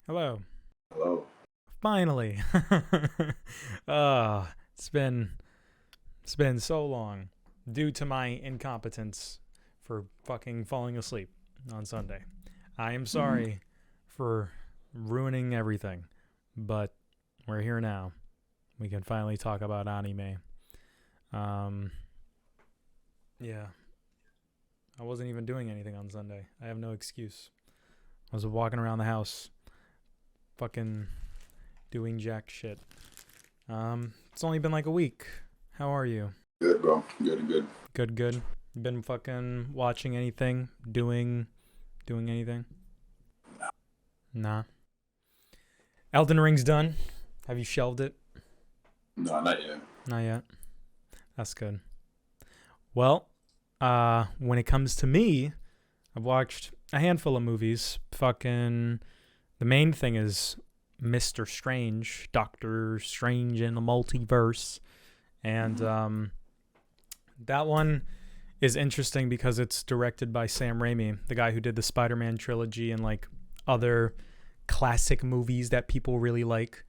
Hello. Hello. Finally. It's been so long due to my incompetence for fucking falling asleep on Sunday. I am sorry for ruining everything, but we're here now. We can finally talk about anime. Yeah. I wasn't even doing anything on Sunday. I have no excuse. I was walking around the house fucking doing jack shit. It's only been like a week. How are you? Good, bro. Good. Good. Been fucking watching anything? Doing anything? Nah. Elden Ring's done. Have you shelved it? No, not yet. Not yet. That's good. Well, when it comes to me, I've watched a handful of movies. Fucking the main thing is Mr. Strange, Doctor Strange in the Multiverse. And that one is interesting because it's directed by Sam Raimi, the guy who did the Spider-Man trilogy and like other classic movies that people really like.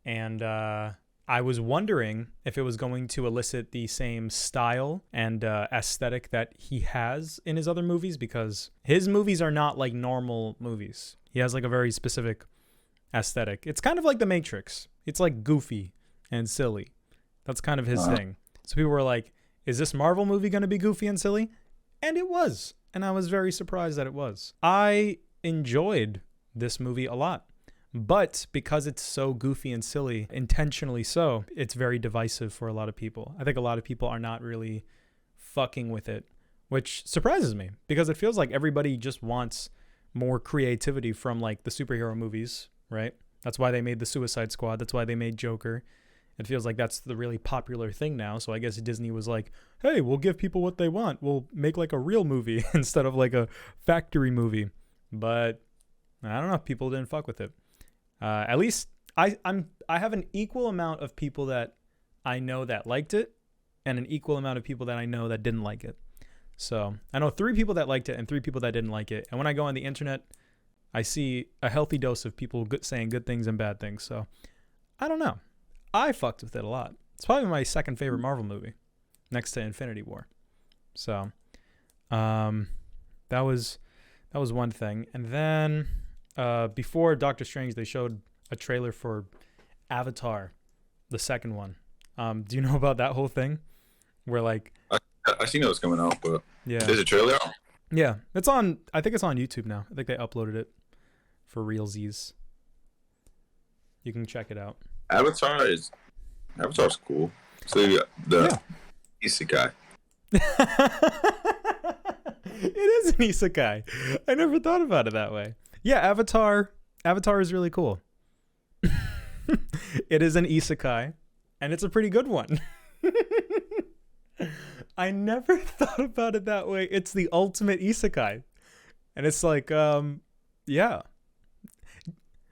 And I was wondering if it was going to elicit the same style and aesthetic that he has in his other movies, because his movies are not like normal movies. He has like a very specific aesthetic. It's kind of like The Matrix. It's like goofy and silly. That's kind of his thing. So people were like, is this Marvel movie going to be goofy and silly? And it was. And I was very surprised that it was. I enjoyed this movie a lot. But because it's so goofy and silly, intentionally so, it's very divisive for a lot of people. I think a lot of people are not really fucking with it, which surprises me because it feels like everybody just wants more creativity from like the superhero movies, right? That's why they made the Suicide Squad. That's why they made Joker. It feels like that's the really popular thing now. So I guess Disney was like, hey, we'll give people what they want. We'll make like a real movie instead of like a factory movie. But I don't know. People didn't fuck with it. At least I have an equal amount of people that I know that liked it and an equal amount of people that I know that didn't like it. So I know 3 people that liked it and 3 people that didn't like it. And when I go on the internet, I see a healthy dose of people saying good things and bad things. So I don't know. I fucked with it a lot. It's probably my second favorite Marvel movie next to Infinity War. So that was one thing. And then before Doctor Strange, they showed a trailer for Avatar, the second one. Do you know about that whole thing? Where like I seen it was coming out, but yeah, there's a trailer out? Yeah, it's on. I think it's on YouTube now. I think they uploaded it for realsies. You can check it out. Avatar's cool. So you got the Isekai. It is an isekai. I never thought about it that way. Yeah, Avatar is really cool. It is an isekai, and it's a pretty good one. I never thought about it that way. It's the ultimate isekai. And it's like, yeah.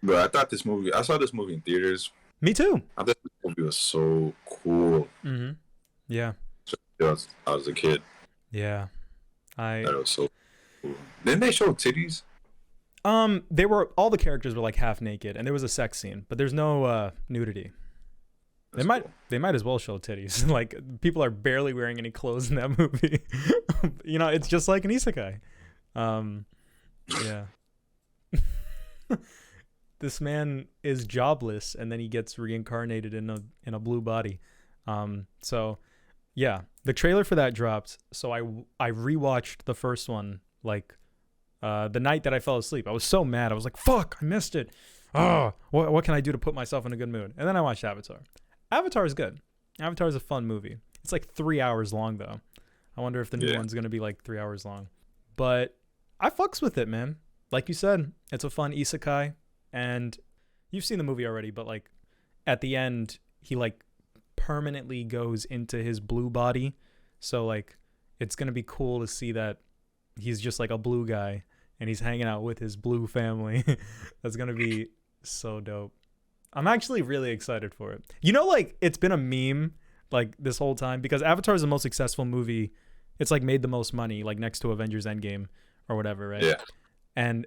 Bro, I saw this movie in theaters. Me too. I thought this movie was so cool. Mm-hmm. Yeah. I was a kid. Yeah. That was so cool. Didn't they show titties? All the characters were like half naked, and there was a sex scene, but there's no nudity. They might as well show titties. Like, people are barely wearing any clothes in that movie. You know, it's just like an isekai. Yeah. This man is jobless, and then he gets reincarnated in a blue body. So yeah, the trailer for that dropped. So I rewatched the first one like the night that I fell asleep. I was so mad. I was like, fuck, I missed it. Oh, what can I do to put myself in a good mood? And then I watched Avatar. Avatar is good. Avatar is a fun movie. It's like 3 hours long though. I wonder if the new one's gonna be like 3 hours long. But I fucks with it, man. Like you said, it's a fun isekai. And you've seen the movie already, but like at the end, he like permanently goes into his blue body. So like it's going to be cool to see that he's just like a blue guy and he's hanging out with his blue family. That's going to be so dope. I'm actually really excited for it. You know, like it's been a meme like this whole time because Avatar is the most successful movie. It's like made the most money, like next to Avengers Endgame or whatever, right? Yeah. And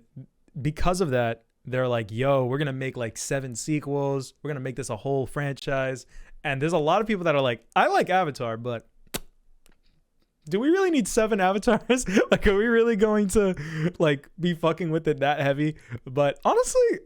because of that, they're like, yo, we're gonna make like 7 sequels, we're gonna make this a whole franchise. And there's a lot of people that are like, I like Avatar, but do we really need 7 avatars? Like, are we really going to like be fucking with it that heavy? But honestly,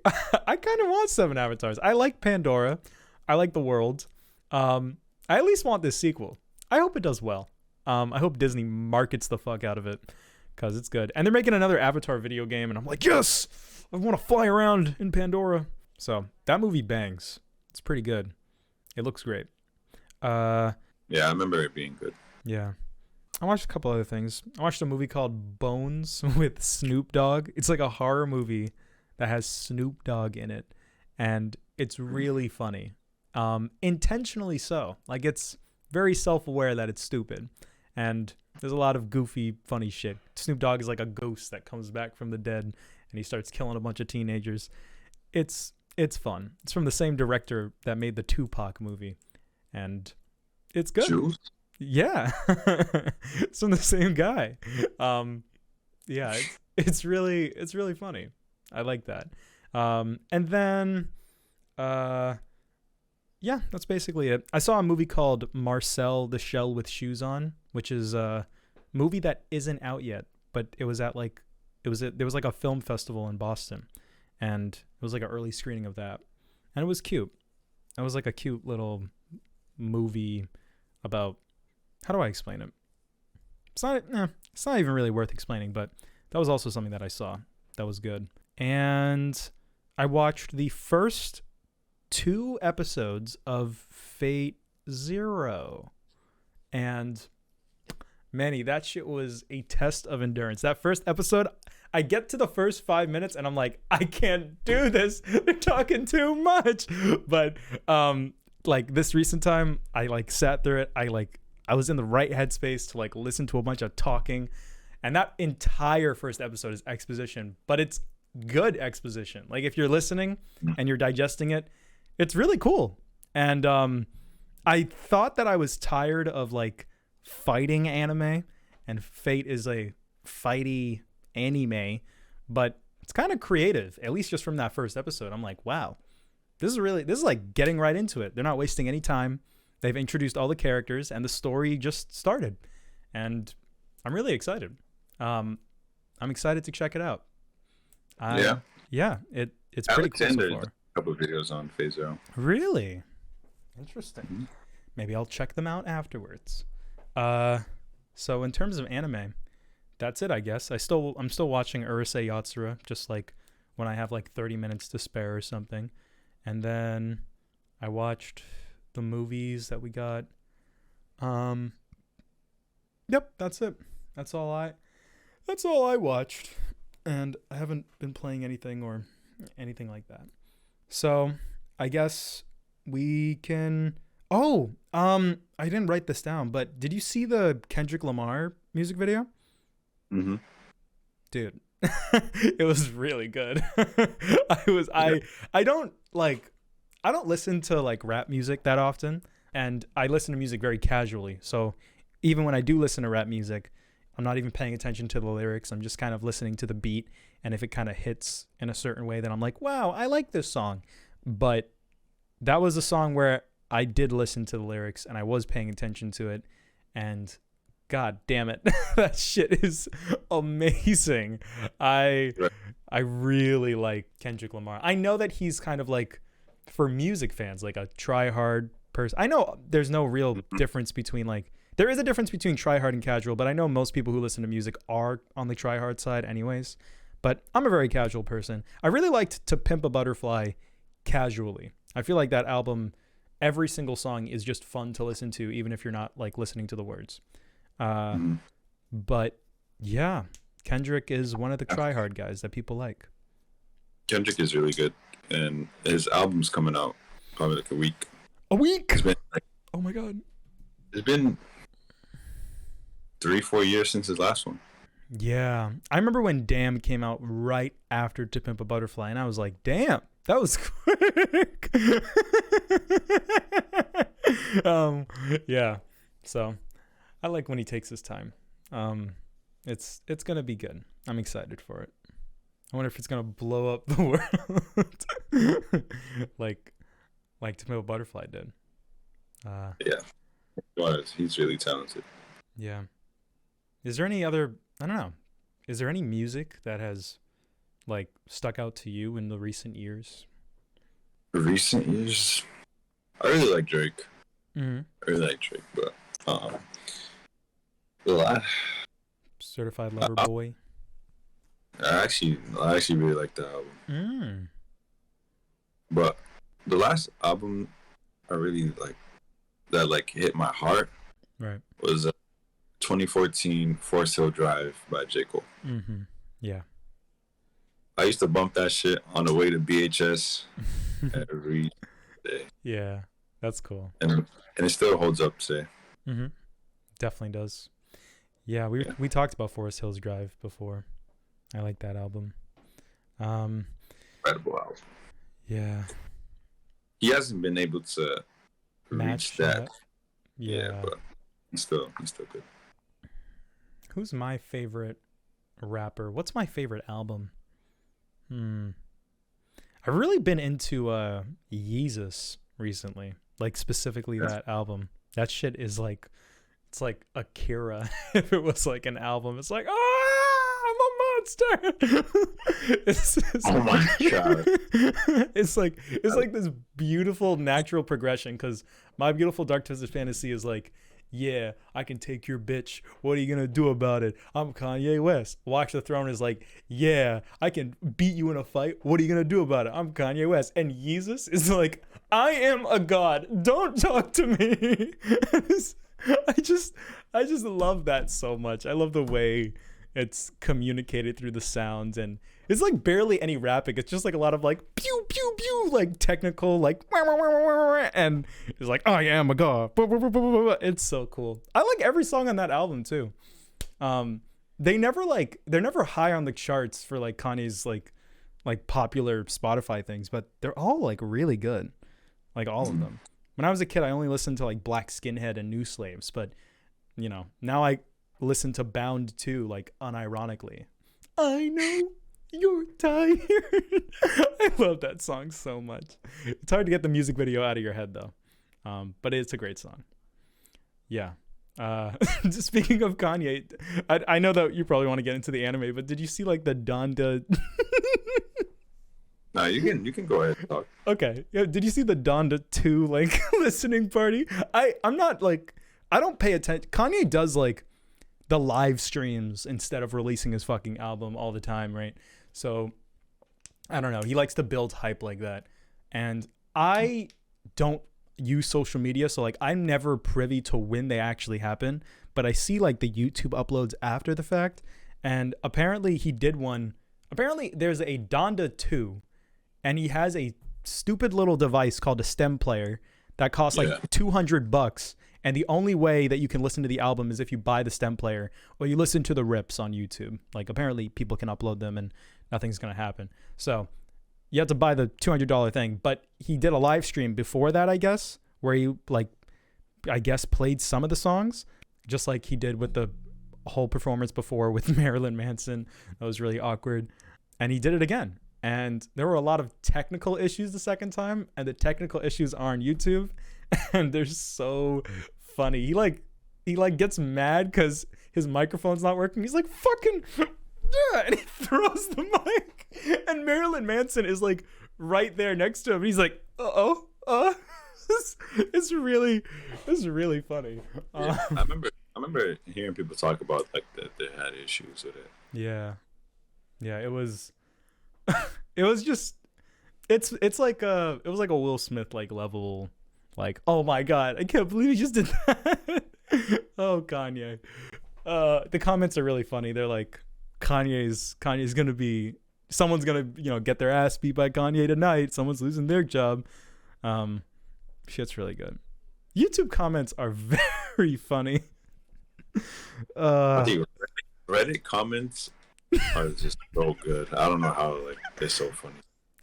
I kind of want 7 avatars. I like Pandora. I like the world. I at least want this sequel. I hope it does well. I hope Disney markets the fuck out of it because it's good. And they're making another Avatar video game, and I'm like, yes, I want to fly around in Pandora. So that movie bangs. It's pretty good. It looks great. Yeah, I remember it being good. Yeah. I watched a couple other things. I watched a movie called Bones with Snoop Dogg. It's like a horror movie that has Snoop Dogg in it, and it's really funny. Intentionally so. Like, it's very self-aware that it's stupid, and there's a lot of goofy, funny shit. Snoop Dogg is like a ghost that comes back from the dead, and he starts killing a bunch of teenagers. It's fun. It's from the same director that made the Tupac movie, and it's good. Juice? Yeah, it's from the same guy. Yeah, it's really funny. I like that. And then, yeah, that's basically it. I saw a movie called Marcel the Shell with Shoes On, which is a movie that isn't out yet, but it was at like there was like a film festival in Boston, and it was like an early screening of that, and it was cute. It was like a cute little movie about. How do I explain it? It's not even really worth explaining, but that was also something that I saw that was good. And I watched the first 2 episodes of Fate Zero. And Manny, that shit was a test of endurance. That first episode, I get to the first 5 minutes and I'm like, I can't do this. They're talking too much. But like this recent time, I like sat through it. I was in the right headspace to like listen to a bunch of talking, and that entire first episode is exposition, but it's good exposition. Like if you're listening and you're digesting it, it's really cool. And I thought that I was tired of like fighting anime, and Fate is a fighty anime, but it's kind of creative, at least just from that first episode. I'm like, wow, this is like getting right into it. They're not wasting any time. They've introduced all the characters, and the story just started, and I'm really excited. I'm excited to check it out. Yeah, it's pretty cool so far. A couple of videos on Phase Zero. Really interesting. Mm-hmm. Maybe I'll check them out afterwards. So in terms of anime, that's it, I guess. I'm still watching Urusei Yatsura, just like when I have like 30 minutes to spare or something, and then I watched the movies that we got. Yep, that's it. That's all I watched, and I haven't been playing anything or anything like that. So I guess we can. Oh, I didn't write this down, but did you see the Kendrick Lamar music video? Mm-hmm. Dude, it was really good. I don't listen to like rap music that often, and I listen to music very casually. So even when I do listen to rap music, I'm not even paying attention to the lyrics. I'm just kind of listening to the beat, and if it kind of hits in a certain way, then I'm like, wow, I like this song. But that was a song where I did listen to the lyrics and I was paying attention to it, and god damn it, that shit is amazing. I really like Kendrick Lamar. I know that he's kind of like, for music fans, like a try-hard person. I know there's no real difference between like, there is a difference between try-hard and casual, but I know most people who listen to music are on the try-hard side anyways. But I'm a very casual person. I really liked To Pimp a Butterfly casually. I feel like that album, every single song is just fun to listen to, even if you're not like listening to the words. But yeah, Kendrick is one of the try-hard guys that people like. Kendrick is really good, and his album's coming out probably like a week. A week? It's been like, oh my god. It's been 3-4 years since his last one. Yeah. I remember when Damn came out right after To Pimp a Butterfly, and I was like, damn, that was quick. Yeah. So I like when he takes his time. It's gonna be good. I'm excited for it. I wonder if it's gonna blow up the world, like To Pimp a Butterfly did. Yeah, he's really talented. Yeah. Is there any other? I don't know. Is there any music that has like stuck out to you in the recent years? Recent years, I really like Drake. Mm-hmm. I really like Drake, but the last, Certified Lover Boy. I actually really like the album. Mm. But the last album I really like that like hit my heart, right, was 2014 Forest Hill Drive by J. Cole. Mm-hmm. Yeah. I used to bump that shit on the way to BHS every day. Yeah, that's cool. And it still holds up today. Mm-hmm. Definitely does. Yeah, we talked about Forest Hills Drive before. I like that album. Incredible album. Yeah. He hasn't been able to Match reach that. Yeah, but he's still good. Who's my favorite rapper? What's my favorite album? I've really been into Yeezus recently. Like specifically that album. That shit is like, it's like Akira. If it was like an album, it's like, I'm a monster. Oh my god! It's like this beautiful natural progression. Because My Beautiful Dark Twisted Fantasy is like, yeah, I can take your bitch. What are you gonna do about it? I'm Kanye West. Watch the Throne is like, yeah, I can beat you in a fight. What are you gonna do about it? I'm Kanye West. And Yeezus is like, I am a god. Don't talk to me. I just love that so much. I love the way it's communicated through the sounds, and it's like barely any rapping. It's just like a lot of like pew pew pew, like technical, like and it's like, I am a god. It's so cool. I like every song on that album too. They're never high on the charts for like Kanye's like popular Spotify things, but they're all like really good. Like all of them. When I was a kid, I only listened to like Black Skinhead and New Slaves, but you know, now I listen to Bound 2 like unironically. I know you're tired. I love that song so much. It's hard to get the music video out of your head though. But it's a great song. Yeah. Speaking of Kanye, I know that you probably want to get into the anime, but did you see like the Donda? No, you can go ahead and talk. Okay. Yeah, did you see the Donda 2 like listening party? I'm not like, I don't pay attention. Kanye does like the live streams instead of releasing his fucking album all the time, right? So I don't know. He likes to build hype like that. And I don't use social media, so like I'm never privy to when they actually happen, but I see like the YouTube uploads after the fact. And apparently he did one. Apparently there's a Donda 2, and he has a stupid little device called a stem player that costs like $200. And the only way that you can listen to the album is if you buy the stem player or you listen to the rips on YouTube. Like apparently people can upload them and nothing's going to happen. So you have to buy the $200 thing. But he did a live stream before that, I guess, where he like, I guess, played some of the songs, just like he did with the whole performance before with Marilyn Manson. That was really awkward. And he did it again. And there were a lot of technical issues the second time, and the technical issues are on YouTube, and they're so funny. He gets mad because his microphone's not working. He's like, fucking yeah, and he throws the mic, and Marilyn Manson is like right there next to him. And he's like, it's really funny. Yeah, I remember hearing people talk about like that they had issues with it. Yeah, it was. It was just, it's like a Will Smith like level, like, oh my god, I can't believe he just did that. Oh, Kanye. The comments are really funny. They're like, Kanye's gonna be, someone's gonna, get their ass beat by Kanye tonight. Someone's losing their job. Shit's really good. YouTube comments are very funny. Reddit comments are just so good. I don't know how like they're so funny.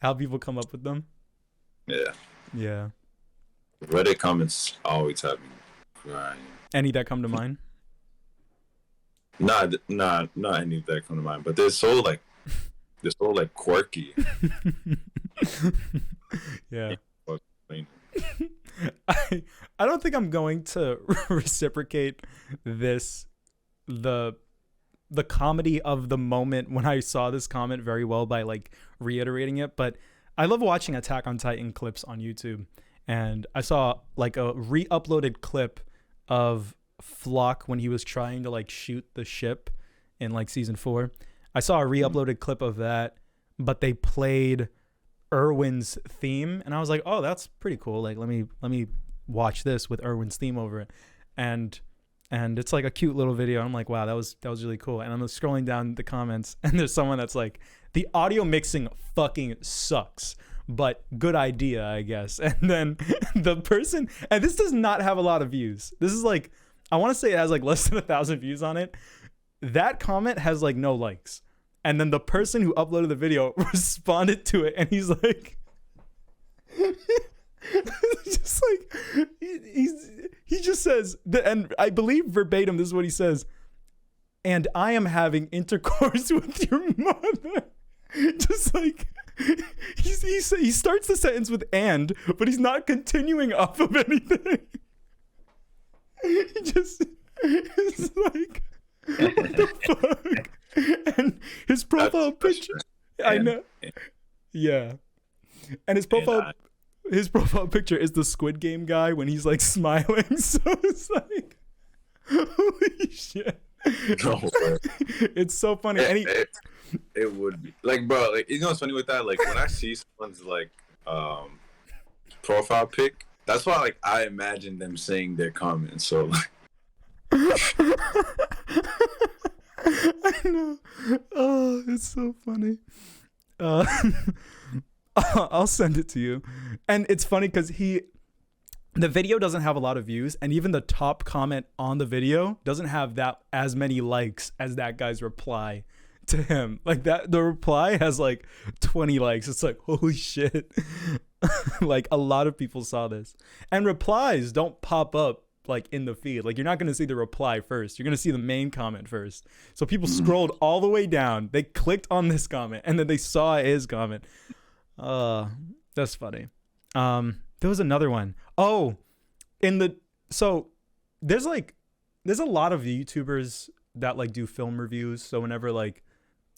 How people come up with them? Yeah. Reddit comments always have me crying. Any that come to mind? Not any that come to mind. But they're so like they're so like quirky. Yeah. I don't think I'm going to reciprocate the comedy of the moment when I saw this comment very well by like reiterating it, but I love watching Attack on Titan clips on YouTube, and I saw like a re-uploaded clip of Flock when he was trying to like shoot the ship in like season 4. I saw a re-uploaded clip of that, but they played Erwin's theme, and I was like, oh, that's pretty cool. Like, let me watch this with Erwin's theme over it, and it's like a cute little video. I'm like, wow, that was really cool. And I'm scrolling down the comments, and there's someone that's like, the audio mixing fucking sucks, but good idea, I guess. And then the person, and this does not have a lot of views. This is like, I want to say it has like less than 1,000 views on it. That comment has like no likes. And then the person who uploaded the video responded to it, and he's like, just like, he just says, and I believe verbatim, this is what he says, and I am having intercourse with your mother. Just like, he starts the sentence with "and," but he's not continuing off of anything. He just, it's like, what the fuck? And his profile picture, I know, yeah, and his profile picture is the Squid Game guy when he's like smiling. So it's like, holy shit. No, it's so funny. It would be like, bro, like, you know what's funny with that? Like, when I see someone's like profile pic, that's why like I imagine them saying their comments. So like, I know. Oh, it's so funny. I'll send it to you. And it's funny because the video doesn't have a lot of views, and even the top comment on the video doesn't have that as many likes as that guy's reply to him. Like that, the reply has like 20 likes. It's like, holy shit. Like a lot of people saw this. And replies don't pop up like in the feed. Like you're not going to see the reply first. You're going to see the main comment first. So people scrolled all the way down. They clicked on this comment, and then they saw his comment. That's funny. There was another one. Oh, so there's a lot of YouTubers that like do film reviews. So whenever like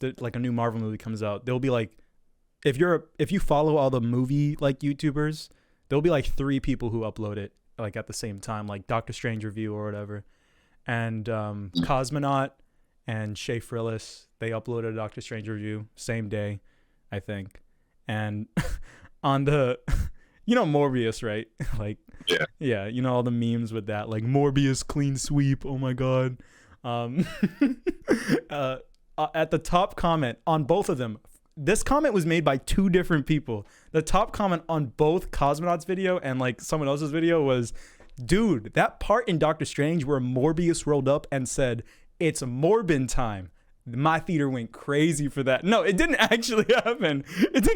a new Marvel movie comes out, they'll be like, if you follow all the movie like YouTubers, there'll be like 3 people who upload it like at the same time, like Doctor Strange review or whatever. And Cosmonaut and Shay Frillis, they uploaded a Doctor Strange review same day, I think. And on the Morbius, right? Like, yeah, you know all the memes with that, like Morbius clean sweep. Oh my god. At the top comment on both of them, this comment was made by 2 different people. The top comment on both Cosmonaut's video and like someone else's video was, dude, that part in Doctor Strange where Morbius rolled up and said, "It's Morbin time." My theater went crazy for that. No, it didn't actually happen. It's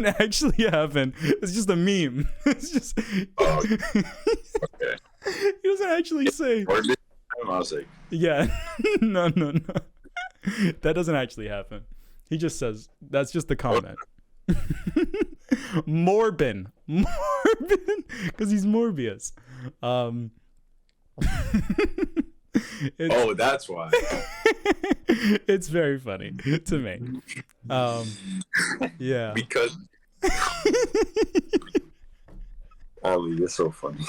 just a meme. It's just. Oh, okay. He doesn't actually say. Yeah. No. That doesn't actually happen. He just says, that's just the comment. Morbin. Because he's Morbius. Oh, that's why. It's very funny to me. Yeah. Because Ollie, you're so funny.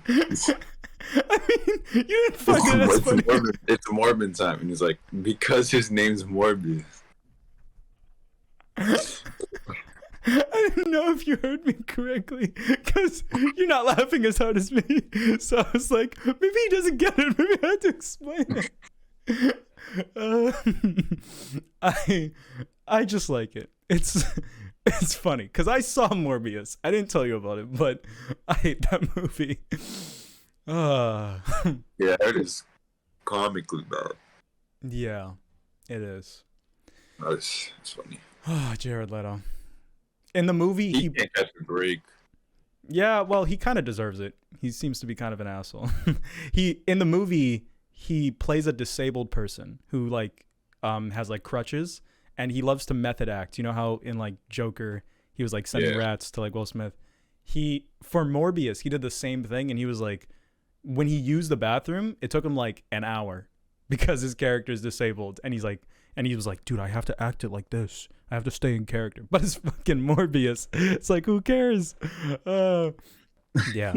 I mean, you didn't fucking that's funny. It's Morbin time, and he's like, because his name's Morbius. I didn't know if you heard me correctly, because you're not laughing as hard as me. So I was like, maybe he doesn't get it. Maybe I had to explain it. I just like it. It's funny because I saw Morbius. I didn't tell you about it, but I hate that movie. Yeah, it is comically bad. Yeah, it is. It's funny. Oh, Jared Leto. In the movie, he can't catch a break. Yeah, well, he kind of deserves it. He seems to be kind of an asshole. In the movie, he plays a disabled person who like has like crutches, and he loves to method act. You know how in like Joker, he was like sending rats to like Will Smith. For Morbius, he did the same thing, and he was like, when he used the bathroom, it took him like an hour because his character is disabled, and he was like, dude, I have to act it like this. I have to stay in character. But it's fucking Morbius. It's like, who cares? Yeah.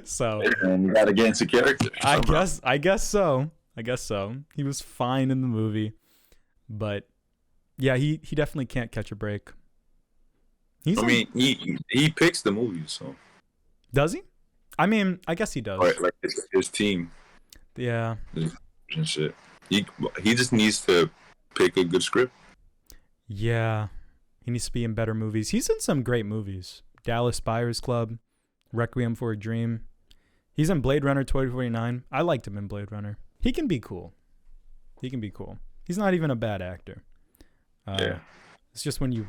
So and you gotta get into character. I guess so. He was fine in the movie, but yeah, he definitely can't catch a break. He picks the movies, so does he? I mean, I guess he does. Right, like his team. Yeah. And shit. He just needs to pick a good script. Yeah. He needs to be in better movies. He's in some great movies. Dallas Buyers Club, Requiem for a Dream. He's in Blade Runner 2049. I liked him in Blade Runner. He can be cool. He's not even a bad actor. Yeah. It's just when you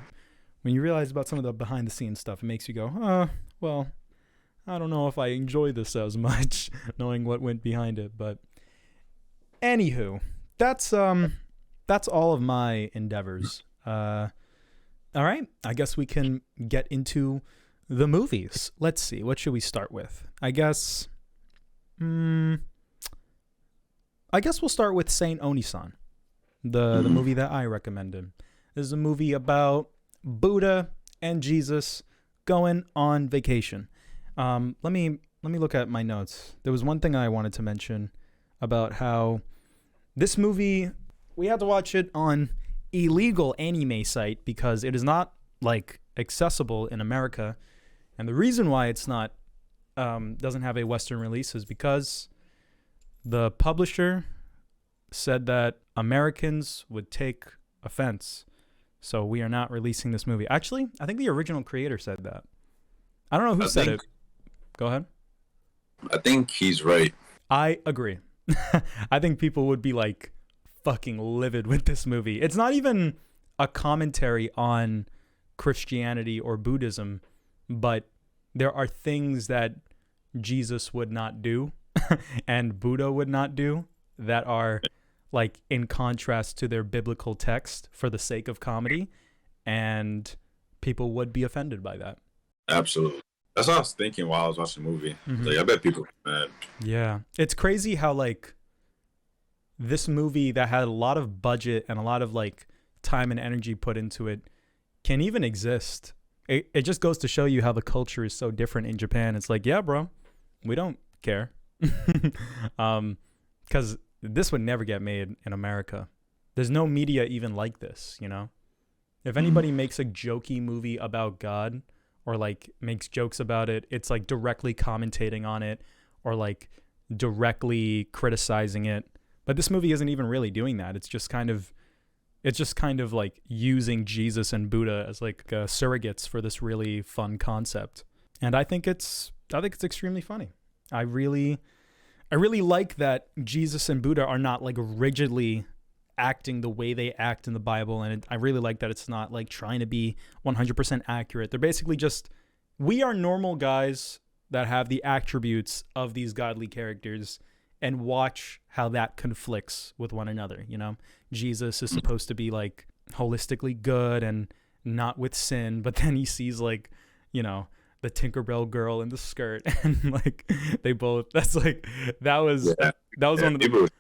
realize about some of the behind the scenes stuff, it makes you go, well, I don't know if I enjoy this as much, knowing what went behind it. But anywho, that's all of my endeavors. All right, I guess we can get into the movies. Let's see, what should we start with? I guess we'll start with Saint Oniisan, the movie that I recommended. This is a movie about Buddha and Jesus going on vacation. Let me look at my notes. There was one thing I wanted to mention about how this movie, we had to watch it on illegal anime site because it is not like accessible in America. And the reason why it's not doesn't have a Western release is because the publisher said that Americans would take offense. So we are not releasing this movie. Actually, I think the original creator said that. I don't know who said it. Go ahead. I think he's right. I agree. I think people would be like fucking livid with this movie. It's not even a commentary on Christianity or Buddhism, but there are things that Jesus would not do and Buddha would not do that are like in contrast to their biblical text for the sake of comedy, and people would be offended by that. Absolutely. That's what I was thinking while I was watching the movie. Like, I bet people are mad. Yeah. It's crazy how, like, this movie that had a lot of budget and a lot of, like, time and energy put into it can even exist. It just goes to show you how the culture is so different in Japan. It's like, yeah, bro, we don't care. Because this would never get made in America. There's no media even like this, you know? If anybody makes a jokey movie about God, or like makes jokes about it, it's like directly commentating on it or like directly criticizing it. But this movie isn't even really doing that. It's just kind of like using Jesus and Buddha as like surrogates for this really fun concept. And I think it's extremely funny. I really like that Jesus and Buddha are not like rigidly acting the way they act in the Bible, and I really like that it's not like trying to be 100% accurate. They're basically just, we are normal guys that have the attributes of these godly characters, and watch how that conflicts with one another. You know, Jesus is supposed to be like holistically good and not with sin, but then he sees like, you know, the Tinkerbell girl in the skirt, and like they both, that was one of the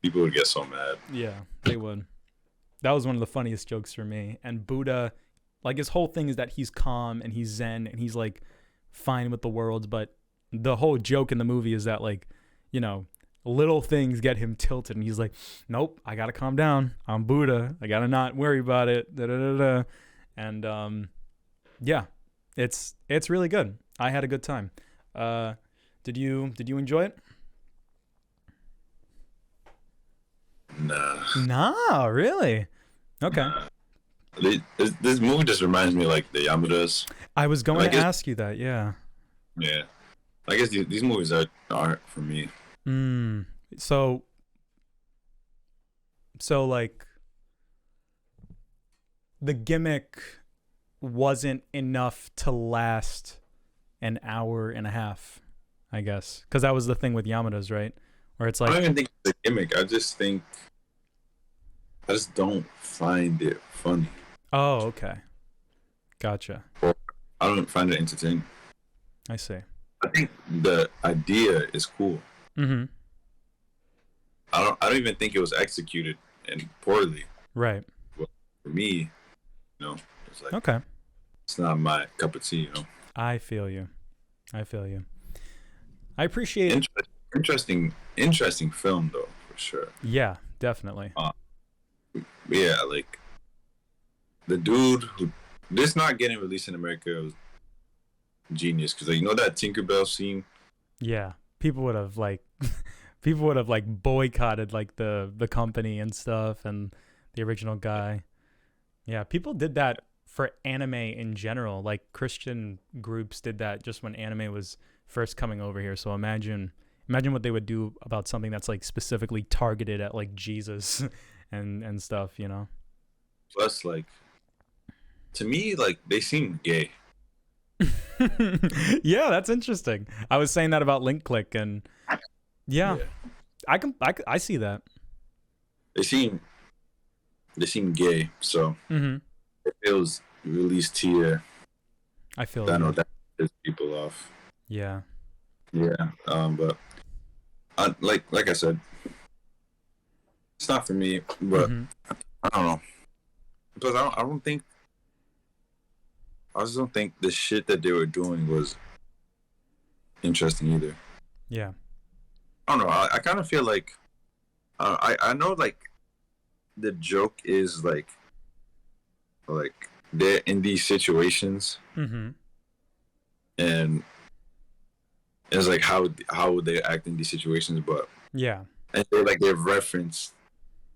people would get so mad. Yeah, they would. That was one of the funniest jokes for me. And Buddha, like, his whole thing is that he's calm and he's zen and he's like fine with the world, but the whole joke in the movie is that, like, you know, little things get him tilted and he's like, nope, I gotta calm down, I'm Buddha, I gotta not worry about it, and yeah, it's really good. I had a good time. Did you enjoy it? Nah, really? Okay. This movie just reminds me of, like, the Yamadas. I was going to ask you that, yeah. Yeah. I guess these movies are art for me. So like, the gimmick wasn't enough to last an hour and a half, I guess. Because that was the thing with Yamadas, right? Where it's like, I don't even think it's a gimmick. I just think I just don't find it funny. Oh, okay. Gotcha. Or I don't find it entertaining. I see. I think the idea is cool. Mm-hmm. I don't even think it was executed and poorly. Right. But for me, it's like Okay. it's not my cup of tea. I feel you. I appreciate it. Interesting film though, for sure. Yeah, definitely. Yeah, like the dude who this not getting released in America was genius because like, that Tinkerbell scene. Yeah, people would have like boycotted like the company and stuff and the original guy. Yeah, people did that for anime in general. Like Christian groups did that just when anime was first coming over here. So imagine what they would do about something that's like specifically targeted at like Jesus and stuff, Plus, like, to me, like they seem gay. Yeah, that's interesting. I was saying that about Link Click, and yeah. I see that. They seem gay, so it feels released here. I feel I know that pisses people off. Yeah. Yeah. But like I said, it's not for me. But I don't know. Because I just don't think the shit that they were doing was interesting either. Yeah. I don't know. I kind of feel like I know like the joke is like they're in these situations and it's like how would they act in these situations, but yeah, and they've referenced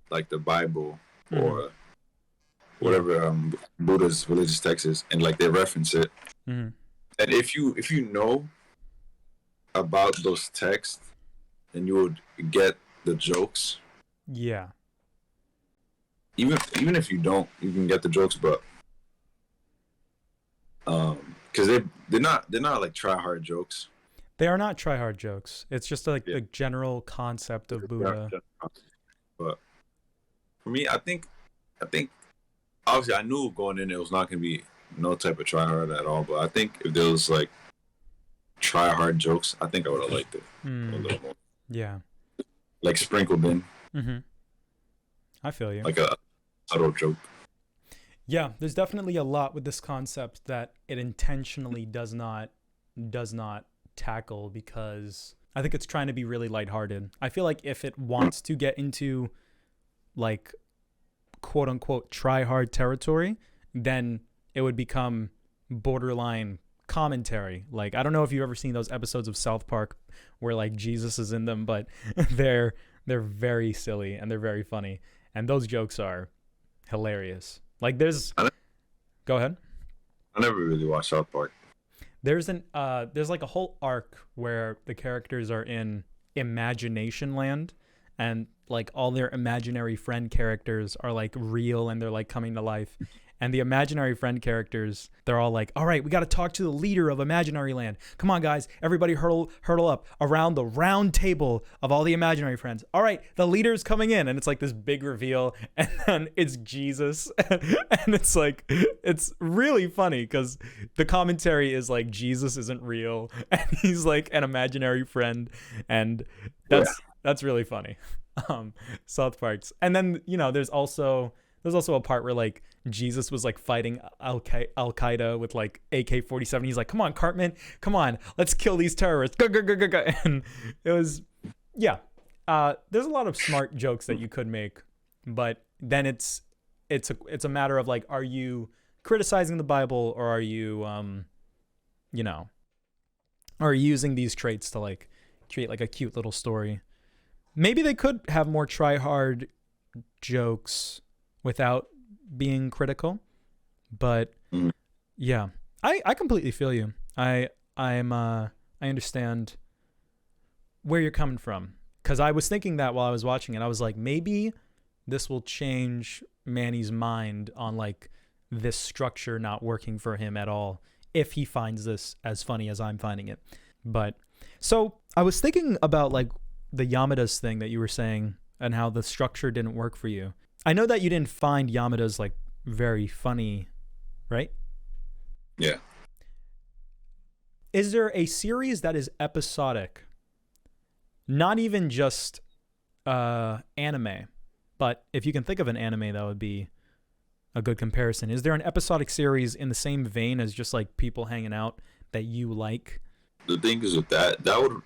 like the Bible or whatever Buddha's religious text is, and like they reference it. And if you know about those texts, then you would get the jokes. Yeah. Even if you don't, you can get the jokes, but because they're not like try hard jokes. They are not try hard jokes. It's just like the general concept of Buddha. But for me, I think obviously I knew going in it was not gonna be no type of try hard at all. But I think if there was like try hard jokes, I think I would have liked it a little more. Yeah. Like sprinkled in. I feel you. Like a subtle joke. Yeah, there's definitely a lot with this concept that it intentionally does not tackle, because I think it's trying to be really lighthearted. I feel like if it wants to get into like quote unquote try hard territory, then it would become borderline commentary. Like, I don't know if you've ever seen those episodes of South Park where like Jesus is in them, but they're very silly and they're very funny, and those jokes are hilarious. Like go ahead. I never really watched South Park. There's like a whole arc where the characters are in imagination land, and like all their imaginary friend characters are like real and they're like coming to life. And the imaginary friend characters, they're all like, all right, we got to talk to the leader of imaginary land. Come on, guys. Everybody hurtle up around the round table of all the imaginary friends. All right, the leader's coming in. And it's like this big reveal. And then it's Jesus. And it's like, it's really funny because the commentary is like, Jesus isn't real. And he's like an imaginary friend. And that's really funny. South Park's. And then, there's also a part where like Jesus was like fighting Al Qaeda with like AK-47. He's like, come on, Cartman, come on, let's kill these terrorists. And it was, there's a lot of smart jokes that you could make, but then it's a matter of like, are you criticizing the Bible, or are you, are you using these traits to like create like a cute little story? Maybe they could have more try hard jokes without being critical, but yeah, I completely feel you. I understand where you're coming from, because I was thinking that while I was watching it. I was like, maybe this will change Manny's mind on like this structure not working for him at all if he finds this as funny as I'm finding it. But so I was thinking about like the Yamadas thing that you were saying and how the structure didn't work for you. I know that you didn't find Yamada's like very funny, right? Yeah. Is there a series that is episodic? Not even just anime, but if you can think of an anime, that would be a good comparison. Is there an episodic series in the same vein as just like people hanging out that you like? The thing is with that would,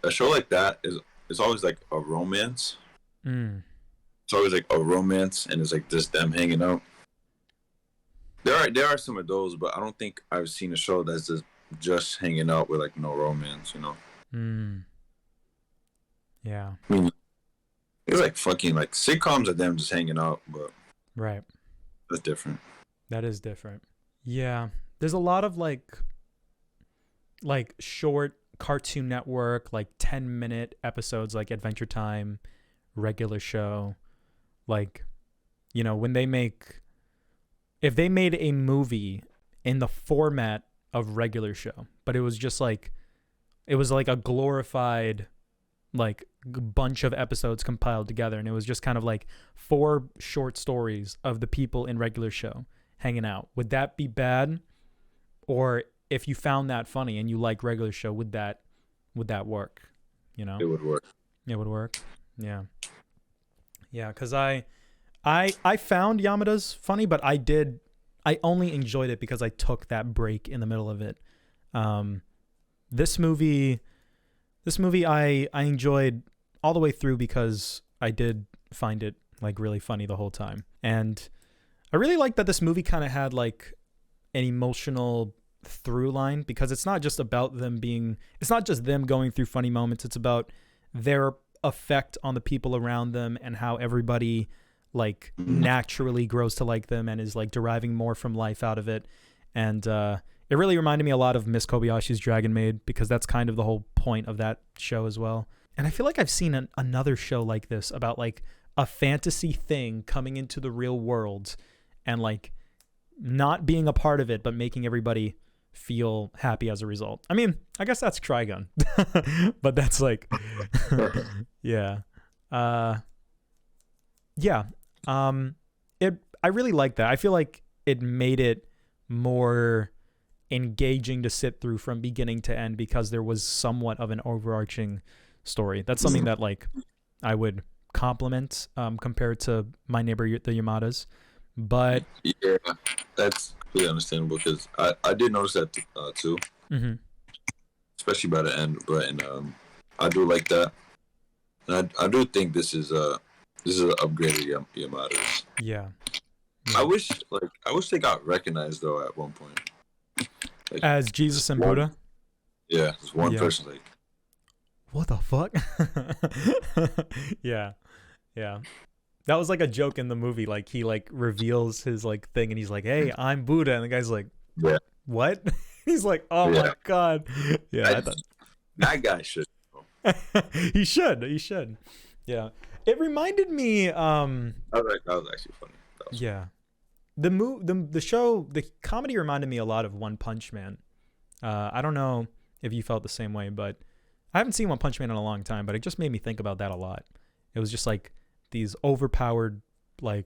a show like that is always like a romance. It's always like a romance, and it's like just them hanging out. There are some of those, but I don't think I've seen a show that's just hanging out with like no romance, you know. Yeah. I mean, it's like fucking like sitcoms of them just hanging out, but right. That's different. That is different. Yeah. There's a lot of like short Cartoon Network, like 10-minute episodes, like Adventure Time, regular show. Like, you know, if they made a movie in the format of regular show, but it was just like, it was like a glorified like bunch of episodes compiled together, and it was just kind of like 4 short stories of the people in regular show hanging out. Would that be bad? Or if you found that funny and you like regular show, would that work? You know, it would work. It would work. Yeah. Because I found Yamada's funny, but I only enjoyed it because I took that break in the middle of it. This movie I enjoyed all the way through because I did find it like really funny the whole time. And I really like that this movie kind of had like an emotional through line, because it's not just about it's not just them going through funny moments. It's about their effect on the people around them and how everybody like naturally grows to like them and is like deriving more from life out of it. And it really reminded me a lot of Miss Kobayashi's Dragon Maid, because that's kind of the whole point of that show as well. And I feel like I've seen another show like this about like a fantasy thing coming into the real world and like not being a part of it, but making everybody feel happy as a result. I mean, I guess that's Trigun, but that's like, yeah. I really like that. I feel like it made it more engaging to sit through from beginning to end, because there was somewhat of an overarching story. That's something that like I would compliment compared to My Neighbor the Yamadas. But yeah, that's really understandable, because I did notice that too, especially by the end. But I do like that, and I do think this is an upgraded Yamadas. Yeah. I wish they got recognized though at one point, like, as Jesus and Buddha. Yeah, just one person like, what the fuck? yeah. That was like a joke in the movie. Like he like reveals his like thing and he's like, "Hey, I'm Buddha," and the guy's like, "Yeah, what?" He's like, "Oh my god." Yeah, that guy should. He should. Yeah, it reminded me. That was actually funny. Yeah, the show, the comedy reminded me a lot of One Punch Man. I don't know if you felt the same way, but I haven't seen One Punch Man in a long time. But it just made me think about that a lot. It was just like these overpowered like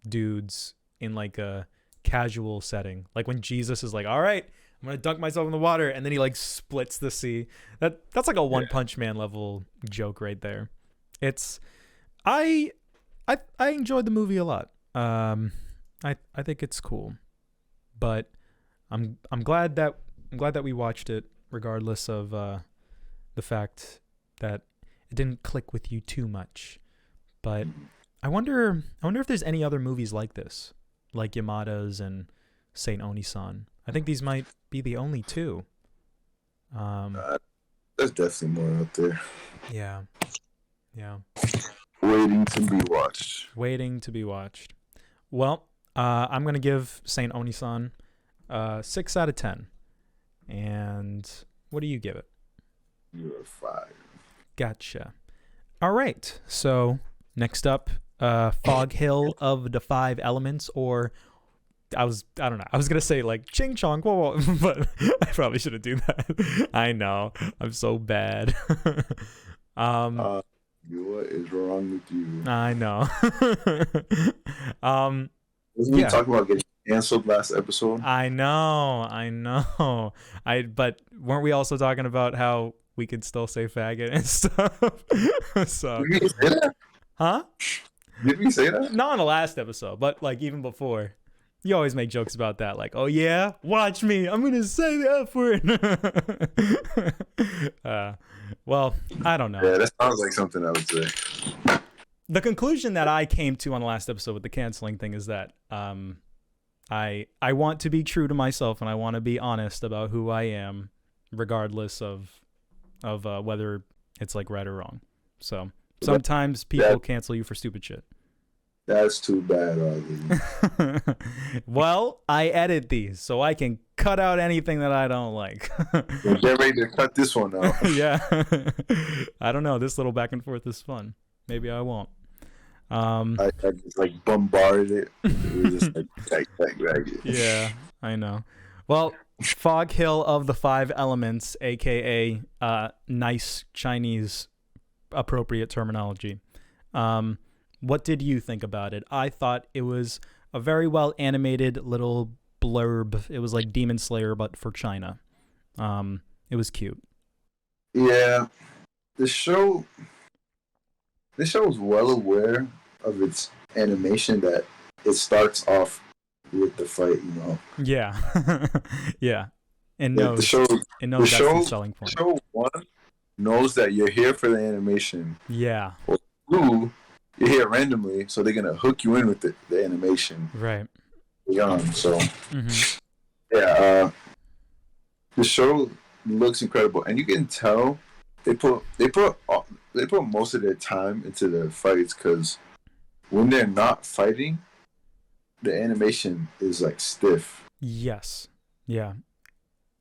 dudes in like a casual setting, like when Jesus is like, "All right, I'm gonna dunk myself in the water," and then he like splits the sea. That's like a One Punch Man level joke right there. It's I enjoyed the movie a lot. I think it's cool, but I'm glad that we watched it, regardless of the fact that it didn't click with you too much. But I wonder if there's any other movies like this, like Yamada's and Saint Oniisan. I think these might be the only two. There's definitely more out there. Yeah. Waiting to be watched. Well, I'm going to give Saint Oniisan 6 out of 10. And what do you give it? You're a 5. Gotcha. All right. So next up, Fog Hill of the 5 Elements, or I don't know. I was going to say like Ching Chong, whoa, but I probably shouldn't do that. I know. I'm so bad. What is wrong with you? I know. Wasn't we talking about getting canceled last episode? I know. But weren't we also talking about how we could still say faggot and stuff? So. Did we say that? Huh? Did we say that? Not in the last episode, but like even before. You always make jokes about that, like, oh yeah, watch me, I'm gonna say the F word. Well, I don't know. Yeah, that sounds like something I would say. The conclusion that I came to on the last episode with the canceling thing is that I want to be true to myself, and I want to be honest about who I am, regardless of whether it's like right or wrong. So sometimes people cancel you for stupid shit. That's too bad, Arlie. Well, I edit these, so I can cut out anything that I don't like. Get ready to cut this one out. Yeah. I don't know. This little back and forth is fun. Maybe I won't. I just like bombarded it. It was just like, yeah, I know. Well, Fog Hill of the Five Elements, aka nice Chinese appropriate terminology. What did you think about it? I thought it was a very well animated little blurb. It was like Demon Slayer, but for China. It was cute. Yeah, the show is well aware of its animation, that it starts off with the fight, you know. Yeah, yeah, and knows that's the selling point. The show one knows that you're here for the animation. Yeah. Or two, you're here randomly, so they're gonna hook you in with the animation. Right. So, yeah, the show looks incredible, and you can tell they put most of their time into the fights, because when they're not fighting, the animation is like stiff. Yes. Yeah.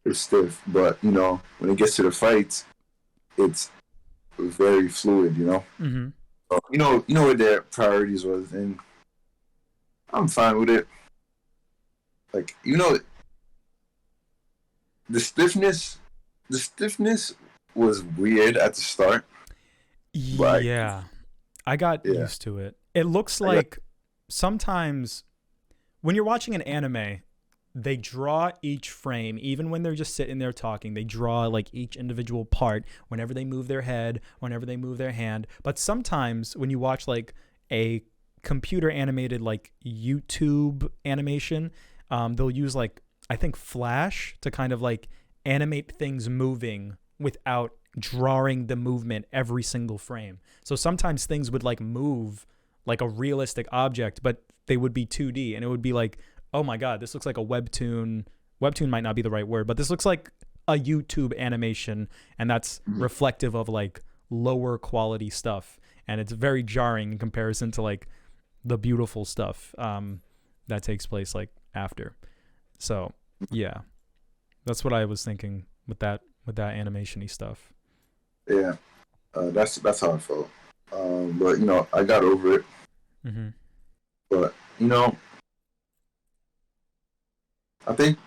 It's stiff, but you know, when it gets to the fights, it's very fluid. You know. Mm-hmm. So, you know what their priorities was, and I'm fine with it. Like, you know, the stiffness was weird at the start. Yeah, I got used to it. It looks like sometimes when you're watching an anime, they draw each frame, even when they're just sitting there talking, they draw like each individual part whenever they move their head, whenever they move their hand. But sometimes when you watch like a computer animated like YouTube animation, they'll use like, I think, Flash to kind of like animate things moving without drawing the movement every single frame. So sometimes things would like move like a realistic object, but they would be 2D, and it would be like, oh my God, this looks like a webtoon. Webtoon might not be the right word, but this looks like a YouTube animation, and that's reflective of like lower quality stuff. And it's very jarring in comparison to like the beautiful stuff that takes place like after. So yeah, that's what I was thinking with that animation-y stuff. Yeah, that's how I felt. But you know, I got over it. Mm-hmm. But you know, I think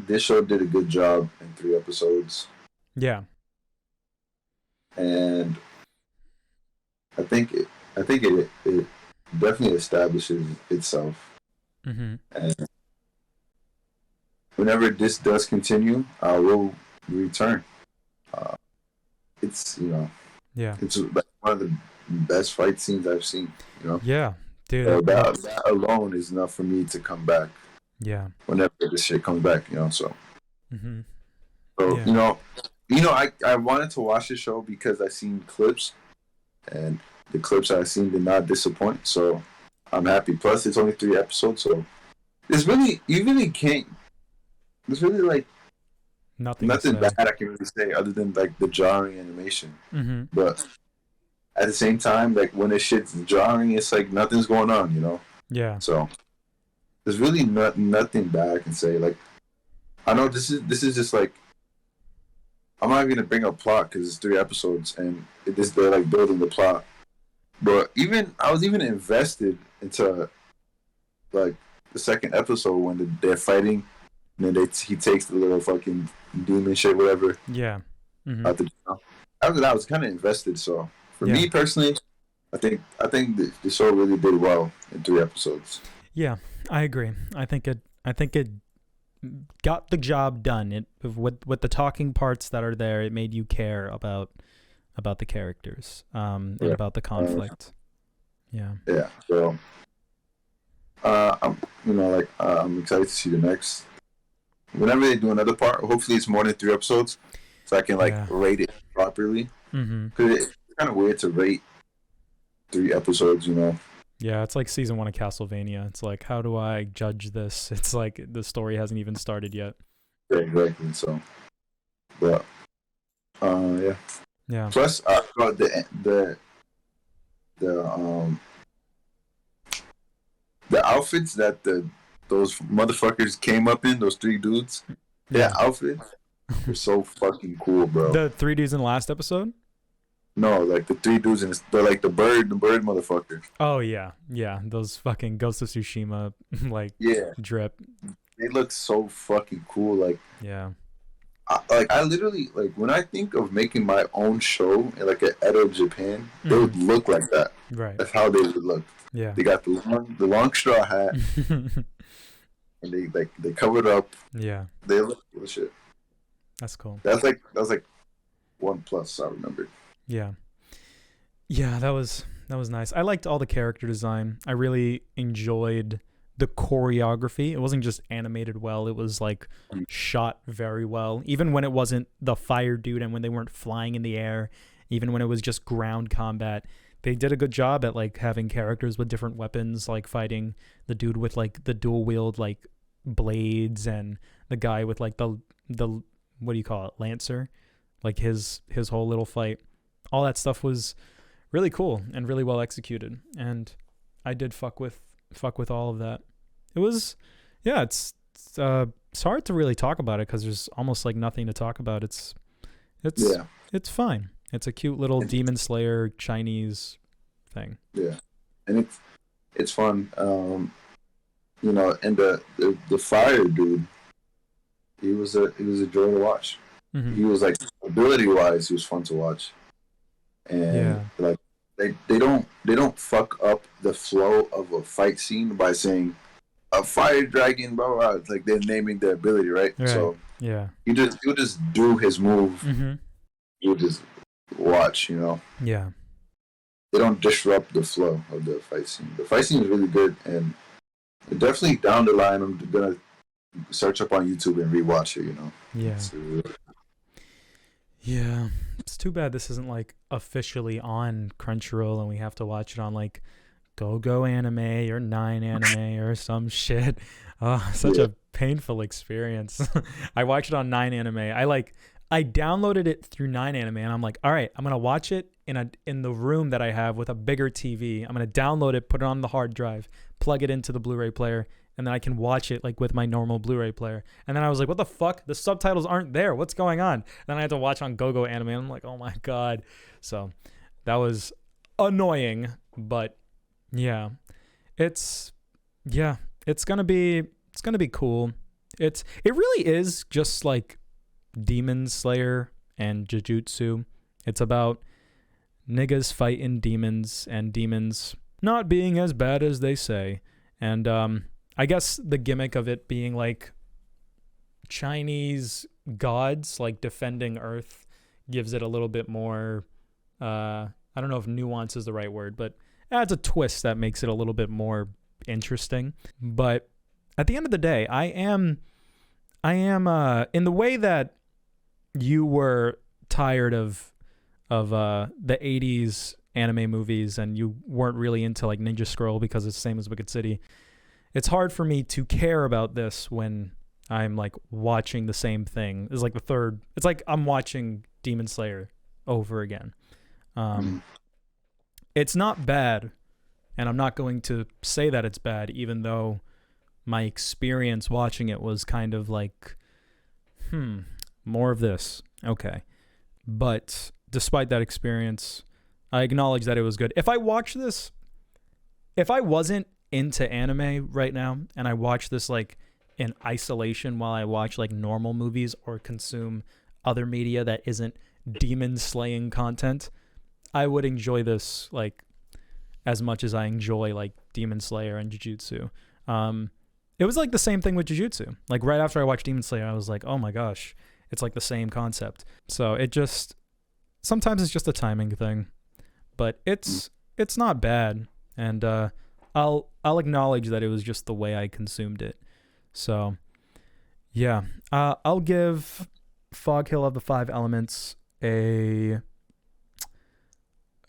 this show did a good job in 3 episodes. Yeah. And I think it definitely establishes itself. Mm-hmm. And whenever this does continue, I will return. It's, you know, it's like one of the best fight scenes I've seen. You know. Yeah, dude. That alone is enough for me to come back. Yeah. Whenever this shit comes back, you know, so. Mm-hmm. So you know, I wanted to watch the show because I seen clips, and the clips I seen did not disappoint. So I'm happy. Plus, it's only 3 episodes, so there's really like nothing bad I can really say other than like the jarring animation. Mm-hmm. But at the same time, like when the shit's jarring, it's like nothing's going on, you know. Yeah. So there's really nothing bad I can say. Like, I know this is just like, I'm not even gonna bring up plot because it's 3 episodes and they're like building the plot. But I was even invested into like the second episode when they're fighting, and then he takes the little fucking demon shit, whatever. Yeah. Mm-hmm. After that, I was kind of invested. So For me personally, I think the show really did well in 3 episodes. Yeah, I agree. I think it got the job done. It with the talking parts that are there, it made you care about the characters, and about the conflict. Yeah. So, I'm excited to see the next. Whenever they do another part, hopefully it's more than 3 episodes, so I can rate it properly. Because it's kind of weird to rate 3 episodes, Yeah, it's like season 1 of Castlevania. It's like, how do I judge this? It's like the story hasn't even started yet. Yeah, exactly. So, but yeah. Plus, the outfits that those motherfuckers came up in, those 3 dudes, their outfits were so fucking cool, bro. The 3 dudes in the last episode? No, like the 3 dudes in they're like the bird motherfucker. Oh yeah, those fucking Ghost of Tsushima drip. They look so fucking cool. Like I literally like when I think of making my own show in like an Edo Japan, they would look like that. Right. That's how they would look. Yeah. They got the long straw hat, and they covered up. Yeah. They look cool as shit. That's cool. That was like 1+. I remember. Yeah. Yeah, that was nice. I liked all the character design. I really enjoyed the choreography. It wasn't just animated well, it was like shot very well. Even when it wasn't the fire dude and when they weren't flying in the air, even when it was just ground combat, they did a good job at like having characters with different weapons, like fighting the dude with like the dual wield like blades and the guy with like the what do you call it, lancer, like his whole little fight. All that stuff was really cool and really well executed, and I did fuck with all of that. It was, it's hard to really talk about it because there's almost like nothing to talk about. It's fine. It's a cute little Demon Slayer Chinese thing. Yeah, and it's fun. And the fire dude, he was a joy to watch. He was like ability wise, he was fun to watch. And like they don't fuck up the flow of a fight scene by saying a fire dragon, blah blah blah. It's like they're naming the ability, right? So you just do his move. You just watch, Yeah. They don't disrupt the flow of the fight scene. The fight scene is really good, and definitely down the line, I'm gonna search up on YouTube and rewatch it. Yeah. Yeah, it's too bad this isn't like officially on Crunchyroll and we have to watch it on like Go Anime or 9 Anime or some shit. Such a painful experience. I watched it on 9 Anime. I downloaded it through 9 Anime and I'm like, all right, I'm gonna watch it in the room that I have with a bigger TV. I'm gonna download it, put it on the hard drive, plug it into the Blu-ray player, and then I can watch it like with my normal Blu-ray player. And then I was like, what the fuck? The subtitles aren't there. What's going on? Then I had to watch on Go Anime. And I'm like, oh my God. So that was annoying, but yeah, it's gonna be cool. It really is just like Demon Slayer and Jujutsu. It's about niggas fighting demons and demons not being as bad as they say. And I guess the gimmick of it being like Chinese gods like defending Earth gives it a little bit more I don't know if nuance is the right word, but adds a twist that makes it a little bit more interesting. But at the end of the day, I am in the way that you were tired of the 80s anime movies and you weren't really into like Ninja Scroll because it's the same as Wicked City. It's hard for me to care about this when I'm like watching the same thing. It's like it's like I'm watching Demon Slayer over again. It's not bad, and I'm not going to say that it's bad, even though my experience watching it was kind of like, more of this. Okay. But despite that experience, I acknowledge that it was good. If I wasn't into anime right now and I watch this like in isolation while I watch like normal movies or consume other media that isn't demon slaying content, I would enjoy this like as much as I enjoy like Demon Slayer and Jujutsu. It was like the same thing with Jujutsu. Like right after I watched Demon Slayer, I was like, oh my gosh, it's like the same concept. So it just sometimes it's just a timing thing, but it's not bad, and I'll acknowledge that it was just the way I consumed it. So yeah, I'll give Fog Hill of the Five Elements a.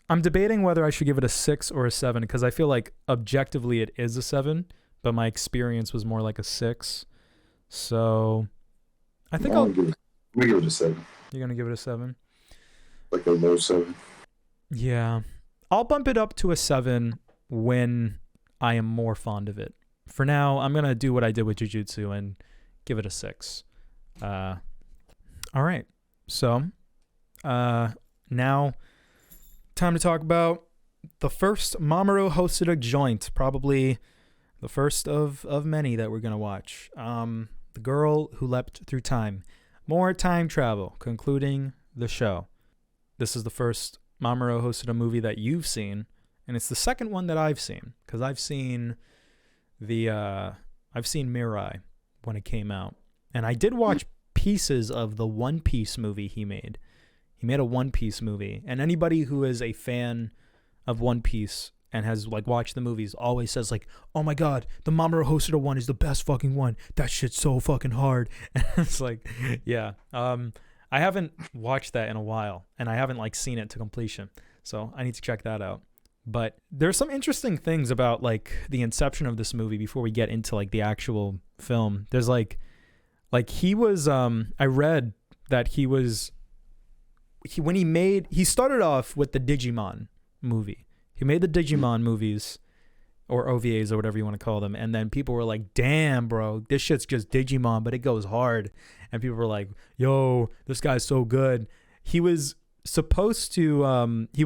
I'm debating whether I should give it a 6 or a 7 because I feel like objectively it is a 7, but my experience was more like a 6. So I think I'll give it a 7. You're gonna give it a 7? Like a low 7. Yeah. I'll bump it up to a 7 when I am more fond of it. For now, I'm gonna do what I did with Jujutsu and give it a 6. All right. So now time to talk about the first Mamoru hosted joint, probably the first of many that we're going to watch. The Girl Who Leapt Through Time. More time travel, concluding the show. This is the first Mamoru hosted movie that you've seen, and it's the second one that I've seen, because I've seen Mirai when it came out. And I did watch pieces of the One Piece movie he made. He made a One Piece movie, and anybody who is a fan of One Piece and has like watched the movies always says like, "Oh my god, the Mamoru Hosoda one is the best fucking one. That shit's so fucking hard." And it's like, yeah. I haven't watched that in a while, and I haven't like seen it to completion, so I need to check that out. But there's some interesting things about like the inception of this movie before we get into like the actual film. There's like he was I read that he started off with the Digimon movie. He made the Digimon movies or OVAs or whatever you want to call them. And then people were like, damn, bro, this shit's just Digimon, but it goes hard. And people were like, yo, this guy's so good. He was supposed to, he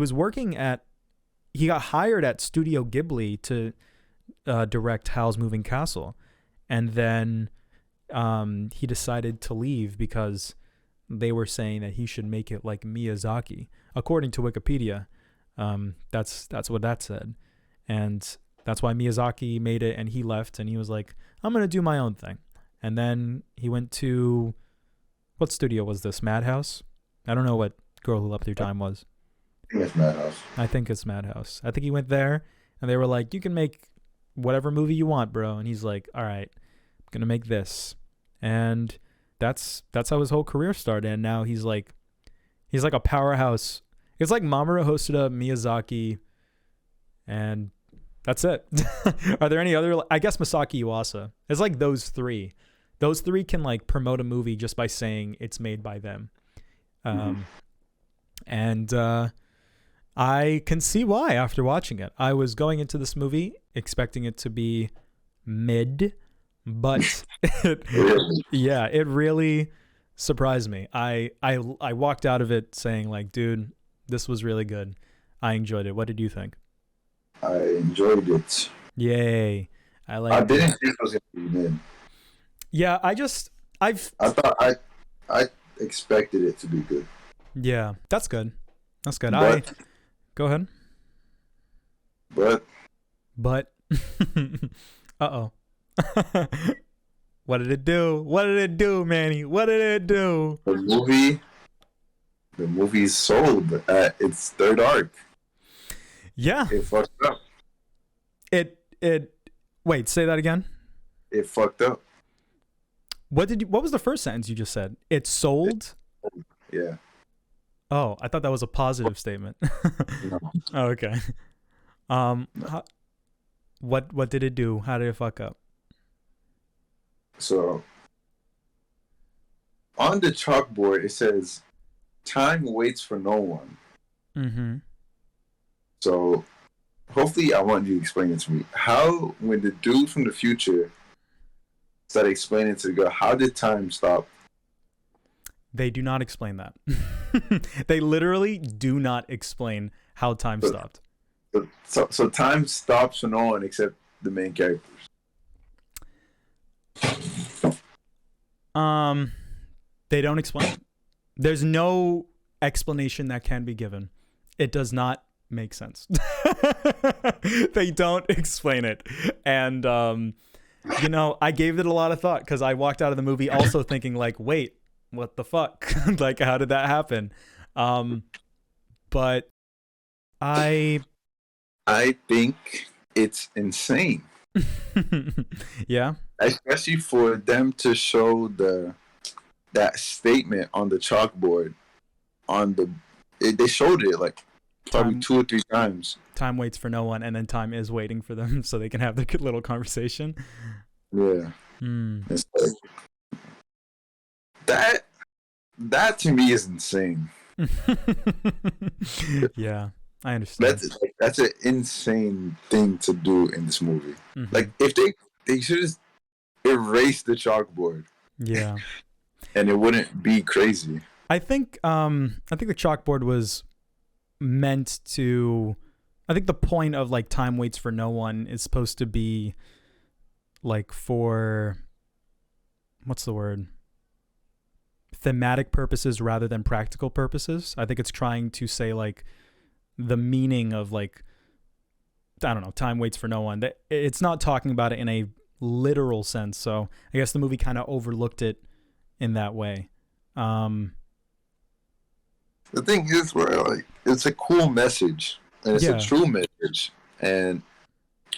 got hired at Studio Ghibli to direct Howl's Moving Castle. And then he decided to leave because they were saying that he should make it like Miyazaki, according to Wikipedia. That's what that said, and that's why Miyazaki made it, and he left, and he was like, "I'm gonna do my own thing." And then he went to, what studio was this? Madhouse? I don't know what Girl Who Leapt Through Time was. I think it's Madhouse. I think it's Madhouse. I think he went there, and they were like, "You can make whatever movie you want, bro." And he's like, "All right, I'm gonna make this," and that's how his whole career started. And now he's like a powerhouse. It's like Mamoru Hosoda, Miyazaki, and that's it. Are there any other? I guess Masaki Yuasa. It's like those three. Those three can like promote a movie just by saying it's made by them. And I can see why after watching it. I was going into this movie expecting it to be mid, but it really surprised me. I walked out of it saying like, dude, this was really good. I enjoyed it. What did you think? I enjoyed it. Yay. I didn't think it was going to be mid. Yeah, I thought I expected it to be good. Yeah, that's good. That's good. Go ahead. But uh-oh. What did it do? What did it do, Manny? What did it do? The movie sold at its third arc. Yeah. It fucked up. Wait, say that again. It fucked up. What was the first sentence you just said? It sold? Yeah. Oh, I thought that was a positive statement. No. Oh, okay. What did it do? How did it fuck up? So on the chalkboard it says time waits for no one. Mm-hmm. So hopefully I want you to explain it to me. How, when the dude from the future started explaining to the girl, how did time stop? They do not explain that. They literally do not explain how time stopped. So time stops for no one except the main characters. They don't explain it. There's no explanation that can be given. It does not make sense. They don't explain it. And, you know, I gave it a lot of thought because I walked out of the movie also thinking like, wait, what the fuck? Like, how did that happen? But I think it's insane. Yeah. Especially for them to show that statement on the chalkboard they showed it like probably 2 or 3 times. Time waits for no one, and then time is waiting for them so they can have their little conversation. Yeah. It's like, that to me is insane. Yeah, I understand. That's an insane thing to do in this movie. Like, if they should just erase the chalkboard. Yeah. And it wouldn't be crazy. I think the chalkboard was meant to. I think the point of like time waits for no one is supposed to be like for what's the word? Thematic purposes rather than practical purposes. I think it's trying to say like the meaning of like, I don't know, time waits for no one. It's not talking about it in a literal sense. So I guess the movie kind of overlooked it in that way. The thing is, where like it's a cool message and it's a true message,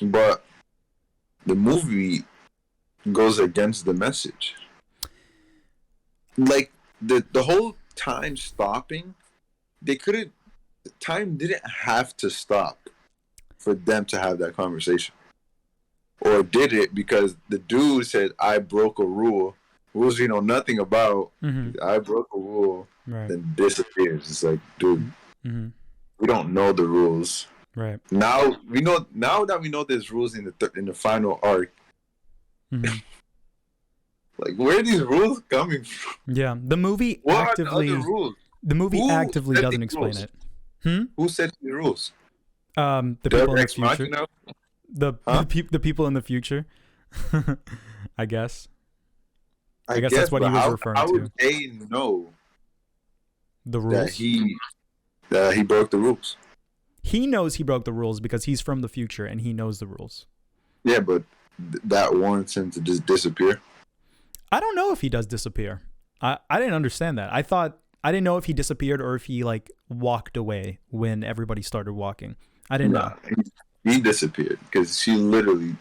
but the movie goes against the message. Like the whole time stopping, time didn't have to stop for them to have that conversation. Or did it because the dude said, I broke a rule. Rules you know nothing about. I broke a rule, then disappears. It's like, dude, we don't know the rules. Right. Now that we know there's rules in the final arc. Like, where are these rules coming from? Yeah, the movie actively doesn't explain it. Who set the rules? The people in the future. The people in the future. I guess. I guess that's what he was referring to. How would they know the rules? That he broke the rules. He knows he broke the rules because he's from the future and he knows the rules. Yeah, but that warrants him to just disappear. I don't know if he does disappear. I didn't understand that. I didn't know if he disappeared or if he like walked away when everybody started walking. I didn't know. He disappeared because she literally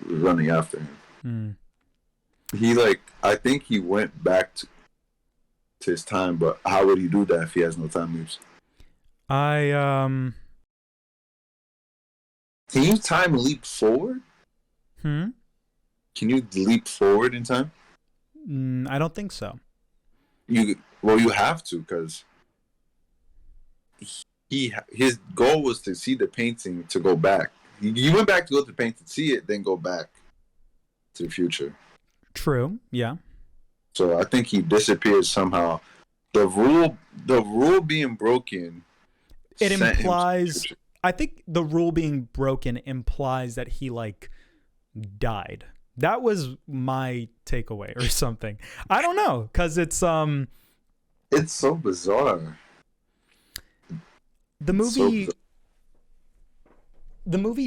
was running after him. I think he went back to his time, but how would he do that if he has no time loops? Can you time leap forward? Can you leap forward in time? I don't think so. You have to, because his goal was to see the painting to go back. He went back to go to the painting, see it, then go back to the future. True. Yeah. So I think he disappeared somehow. The rule being broken. It implies. I think the rule being broken implies that he like died. That was my takeaway or something. I don't know, because it's so bizarre. The movie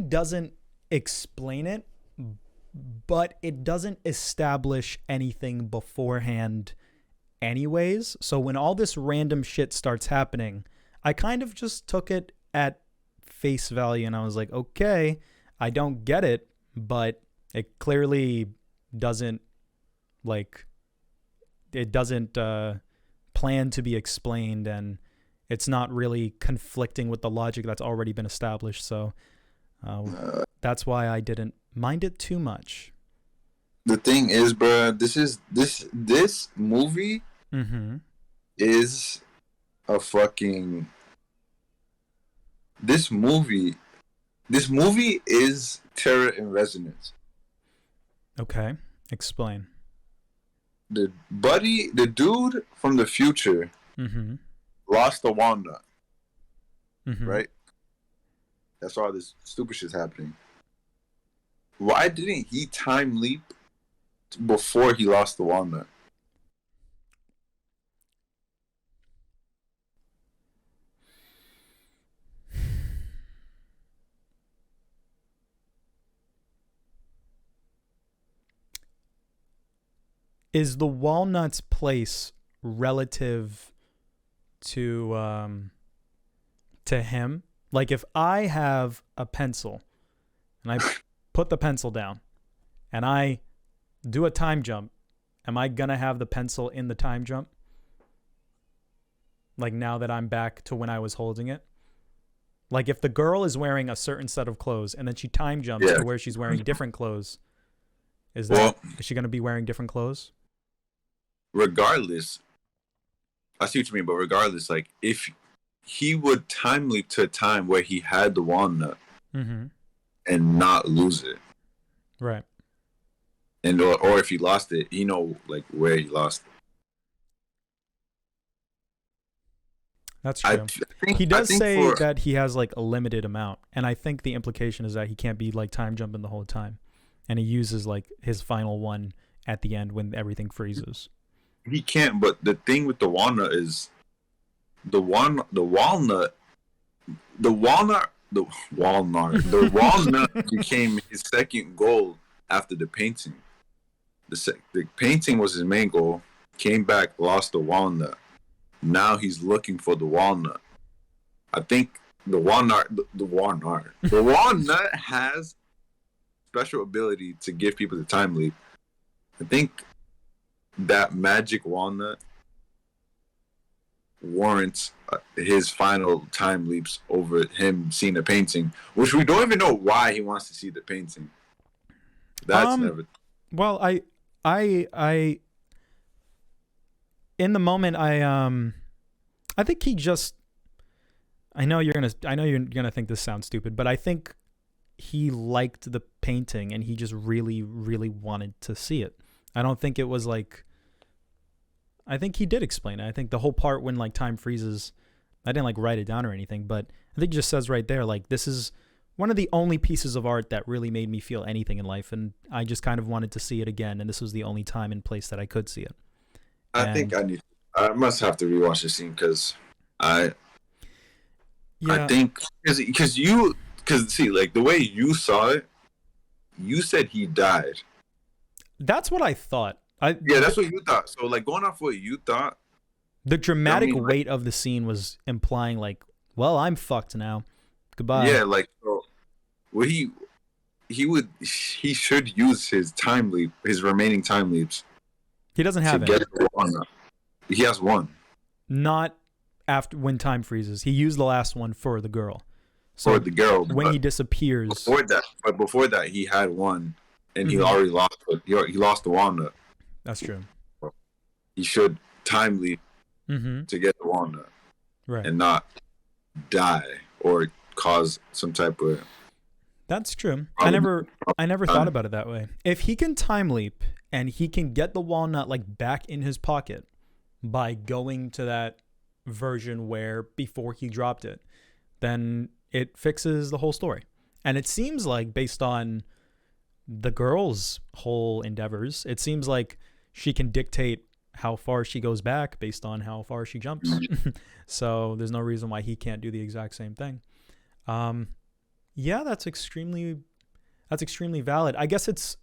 doesn't explain it, but it doesn't establish anything beforehand anyways. So when all this random shit starts happening, I kind of just took it at face value and I was like, okay, I don't get it, but it clearly doesn't plan to be explained, and it's not really conflicting with the logic that's already been established. So that's why I didn't mind it too much. The thing is, bro, this movie is a fucking. This movie is Terror in Resonance. Okay, explain. The dude from the future lost the walnut. Right? That's why all this stupid shit's happening. Why didn't he time leap before he lost the walnut? is the walnut's place relative to him? Like if I have a pencil and I put the pencil down and I do a time jump, am I gonna have the pencil in the time jump? Like now that I'm back to when I was holding it? Like if the girl is wearing a certain set of clothes and then she time jumps to where she's wearing different clothes, is she gonna be wearing different clothes? Regardless, I see what you mean, but regardless, like if he would time leap to a time where he had the walnut and not lose it, right? And or if he lost it, you know, like where he lost it. That's true. He does say that he has like a limited amount, and I think the implication is that he can't be like time jumping the whole time, and he uses like his final one at the end when everything freezes. He can't, but the thing with the walnut is the walnut became his second goal after the painting. The painting was his main goal. Came back, lost the walnut. Now he's looking for the walnut. I think the walnut has special ability to give people the time leap. I think that magic walnut warrants his final time leaps over him seeing the painting, which we don't even know why he wants to see the painting. That's never. Well, I in the moment, I think he just. I know you're gonna think this sounds stupid, but I think he liked the painting and he just really, really wanted to see it. I don't think it was like. I think he did explain it. I think the whole part when like time freezes, I didn't like write it down or anything, but I think it just says right there, like, this is one of the only pieces of art that really made me feel anything in life. And I just kind of wanted to see it again. And this was the only time and place that I could see it. I must have to rewatch the scene because I think because see, like the way you saw it, you said he died. That's what I thought. That's what you thought. So, like, going off what you thought, the dramatic weight of the scene was implying, like, well, I'm fucked now. Goodbye. Yeah, like, well, he should use his time leap, his remaining time leaps. He doesn't have it. He has one. Not after when time freezes. He used the last one for the girl. So for the girl, when he disappears. Before that, he had one, and he already lost. He lost the walnut. That's true. He should time leap to get the walnut, right, and not die or cause some type of. That's true. I never thought about it that way. If he can time leap and he can get the walnut like back in his pocket by going to that version where before he dropped it, then it fixes the whole story. And it seems like, based on the girl's whole endeavors, it seems like she can dictate how far she goes back based on how far she jumps. So there's no reason why he can't do the exact same thing. Yeah, that's extremely valid. I guess if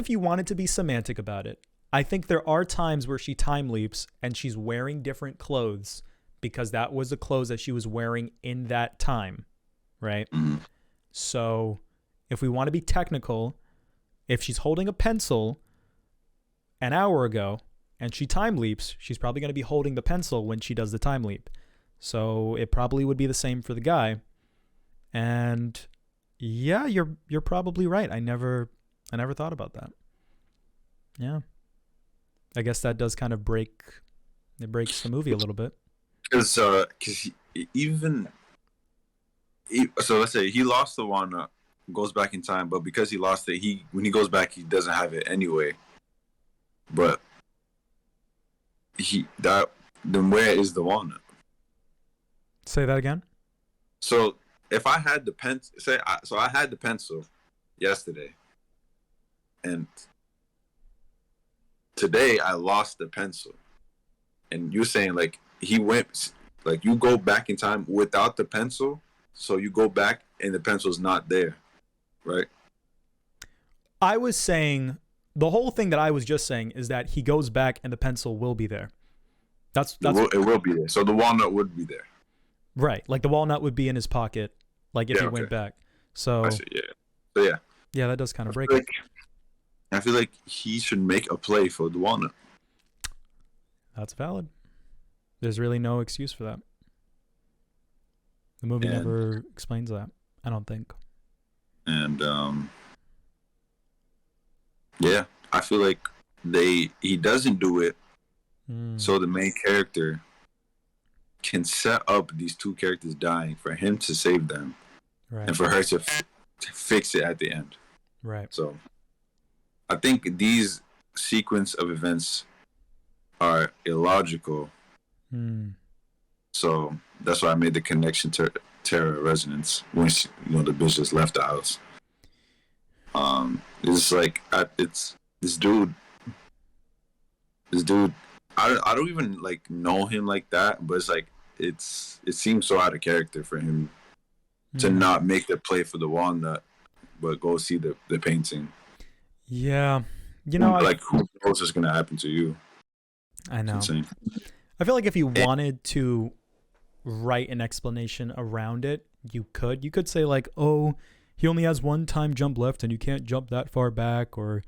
you wanted to be semantic about it, I think there are times where she time leaps and she's wearing different clothes because that was the clothes that she was wearing in that time, right? Mm-hmm. So if we want to be technical, if she's holding a pencil an hour ago and she time leaps, she's probably going to be holding the pencil when she does the time leap. So it probably would be the same for the guy. And yeah, you're probably right. I never thought about that. Yeah. I guess that does kind of breaks the movie a little bit. Because so let's say he lost the walnut, goes back in time, but because he lost it, when he goes back, he doesn't have it anyway. But then where is the walnut? Say that again. So if I had the I had the pencil yesterday, and today I lost the pencil, and you're saying like he went, like you go back in time without the pencil, so you go back and the pencil's not there, right? I was saying the whole thing that I was just saying is that he goes back and the pencil will be there. That's it will be there. So the walnut would be there. Right. Like the walnut would be in his pocket, like if he went back. So I see, yeah. So yeah. Yeah, that does kind of break it. I feel like he should make a play for the walnut. That's valid. There's really no excuse for that. The movie never explains that, I don't think. And yeah, I feel like he doesn't do it so the main character can set up these two characters dying for him to save them, right, and for her to fix it at the end. Right. So I think these sequence of events are illogical. So that's why I made the connection to Terror Resonance when the bitch just left the house. It's like it's this dude. I don't even like know him like that, but it's like it seems so out of character for him to not make the play for the walnut, but go see the painting. Yeah, who knows what's gonna happen to you? I know. I feel like if you wanted to write an explanation around it, you could say like, oh, he only has one time jump left and you can't jump that far back, or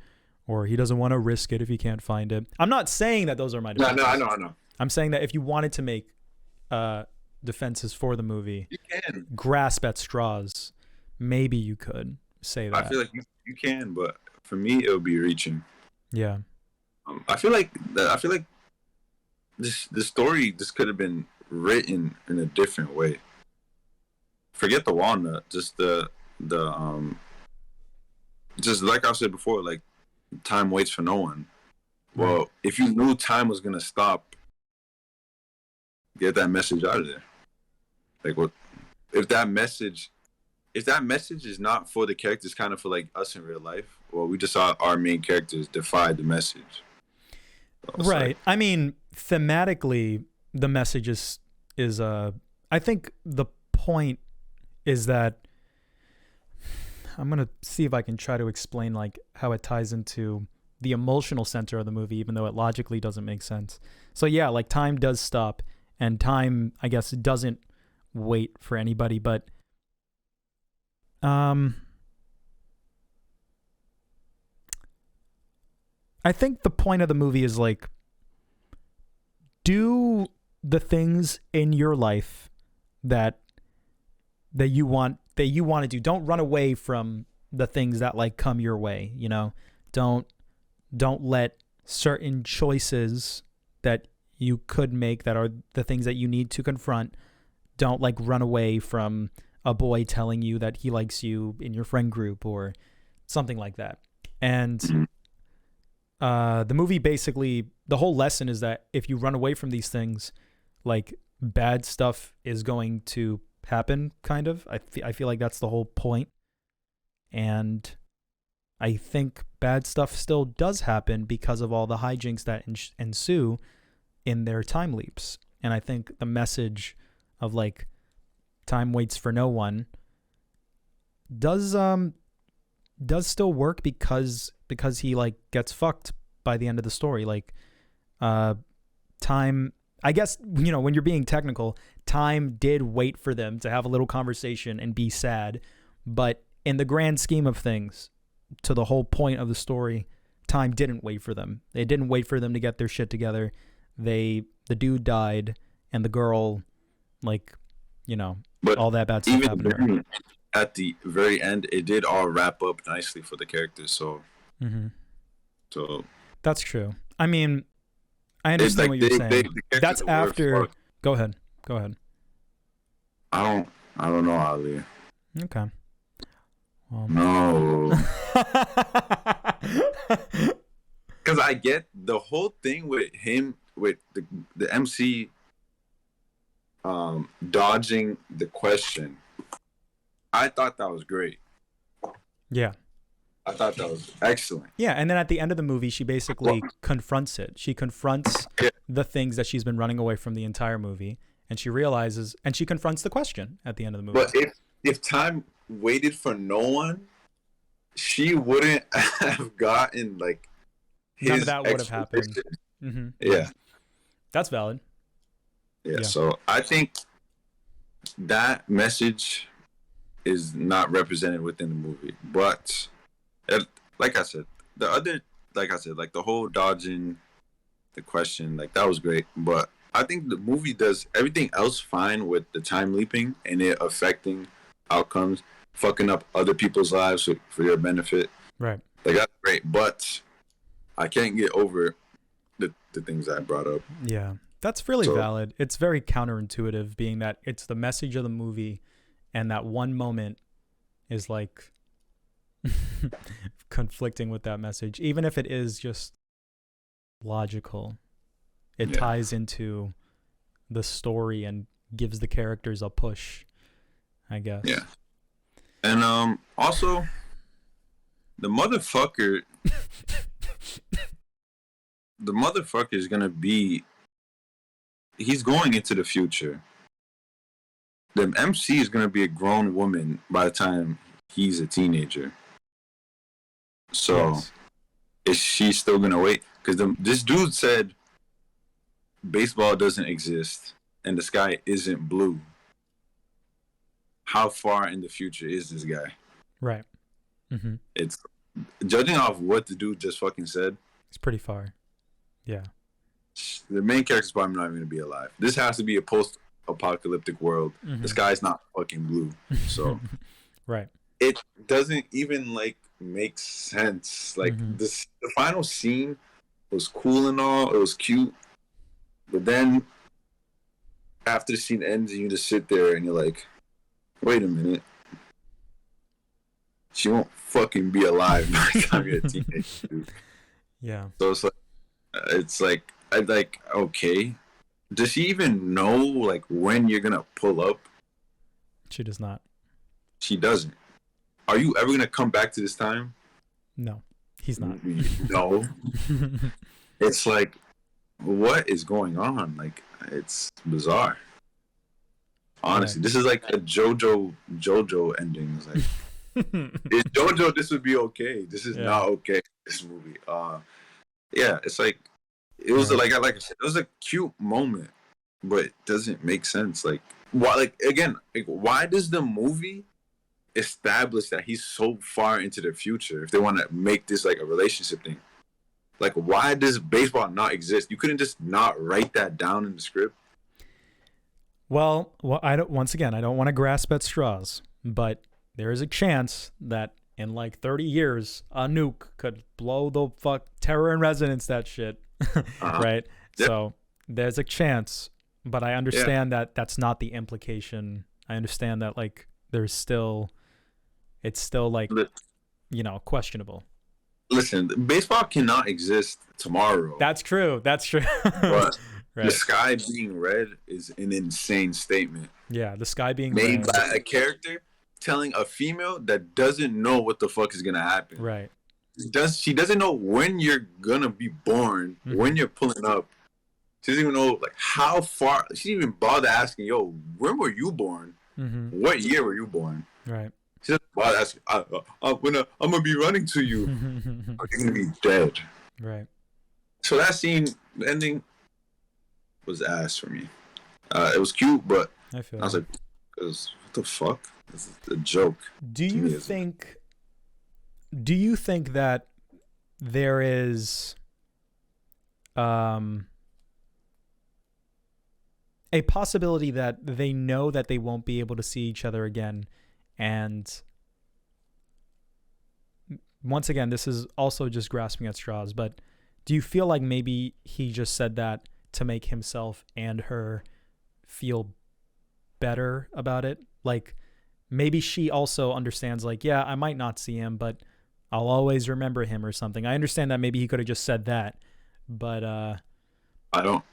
he doesn't want to risk it if he can't find it. I'm not saying that those are my defenses. No, I know. I'm saying that if you wanted to make defenses for the movie, you can grasp at straws, maybe you could say that. I feel like you can, but for me, it would be reaching. Yeah. I feel like this story just could have been written in a different way. Forget the walnut, just just like I said before, like time waits for no one. Well, if you knew time was gonna stop, get that message out of there. Like, what if that message is not for the characters, kind of for like us in real life? Well, we just saw our main characters defy the message. So right. Like, I mean, thematically, the message is I think the point is that I'm going to see if I can try to explain like how it ties into the emotional center of the movie, even though it logically doesn't make sense. So yeah, like time does stop, and time, I guess, doesn't wait for anybody, but I think the point of the movie is like, do the things in your life that you want to do. Don't run away from the things that like come your way, Don't let certain choices that you could make, that are the things that you need to confront, don't like run away from a boy telling you that he likes you in your friend group or something like that. And the movie basically, the whole lesson is that if you run away from these things, like bad stuff is going to happen, kind of. I feel like that's the whole point. And I think bad stuff still does happen because of all the hijinks that ensue in their time leaps. And I think the message of like time waits for no one does still work because he like gets fucked by the end of the story. Like time, I guess, when you're being technical, time did wait for them to have a little conversation and be sad, but in the grand scheme of things, to the whole point of the story, time didn't wait for them. It didn't wait for them to get their shit together. The dude died, and the girl, like, but all that bad stuff happened to her. At the very end, it did all wrap up nicely for the characters. So, so that's true. I mean, I understand what you're saying. That's after. Go ahead. I don't know, Ali. Okay. No. Because I get the whole thing with him, with the MC dodging the question. I thought that was great. Yeah. I thought that was excellent. Yeah, and then at the end of the movie, she basically confronts it. She confronts the things that she's been running away from the entire movie, and she realizes, and she confronts the question at the end of the movie. But if time waited for no one, she wouldn't have gotten like None of that would have happened. Mm-hmm. Yeah. That's valid. Yeah. So I think that message is not represented within the movie. But like I said, like the whole dodging the question, like that was great. But I think the movie does everything else fine with the time leaping and it affecting outcomes, fucking up other people's lives for your benefit. Right. Like that's great, but I can't get over the things I brought up. Yeah, that's really valid. It's very counterintuitive, being that it's the message of the movie, and that one moment is like conflicting with that message, even if it is just logical. It ties into the story and gives the characters a push, I guess. Yeah. And also the motherfucker is gonna be, he's going into the future. The MC is gonna be a grown woman by the time he's a teenager. So is she still gonna wait? Because this dude said baseball doesn't exist and the sky isn't blue. How far in the future is this guy? Right. Mm-hmm. It's judging off what the dude just fucking said. It's pretty far. Yeah. The main character's probably not even gonna be alive. This has to be a post-apocalyptic world. Mm-hmm. The sky's not fucking blue. So right. It doesn't even like make sense. Like the final scene was cool and all, it was cute. But then after the scene ends and you just sit there and you're like, wait a minute. She won't fucking be alive by the time you're a teenager, dude. Yeah. So it's like okay. Does she even know like when you're gonna pull up? She does not. She doesn't. Are you ever gonna come back to this time? No, he's not. No. It's like, what is going on? Like, it's bizarre. Honestly, this is like a JoJo ending. It's like, if JoJo, this would be okay. This is not okay. This movie. Yeah, it's like, it was like I said, it was a cute moment, but it doesn't make sense. Like, why? Like again, like why does the movie establish that he's so far into the future if they want to make this like a relationship thing? Like, why does baseball not exist? You couldn't just not write that down in the script. Well, I don't want to grasp at straws, but there is a chance that in like 30 years, a nuke could blow the fuck terror in resonance, that shit. Right? Yep. So there's a chance, but I understand that that's not the implication. I understand that like it's still like, questionable. Listen, baseball cannot exist tomorrow. That's true. But right. The sky being red is an insane statement. Yeah, the sky being made by a character telling a female that doesn't know what the fuck is gonna happen. Right. She doesn't know when you're gonna be born, when you're pulling up. She doesn't even know like how far. She didn't even bother asking, "Yo, when were you born? What year were you born?" Right. She doesn't bother asking. I'm gonna be running to you. You're gonna be dead. Right. So that scene, the ending, was ass for me. It was cute, but I was like, what the fuck? This is a joke. Do you think that there is a possibility that they know that they won't be able to see each other again, and once again, this is also just grasping at straws, but do you feel like maybe he just said that to make himself and her feel better about it? Like maybe she also understands like, yeah, I might not see him, but I'll always remember him or something. I understand that maybe he could have just said that, but I don't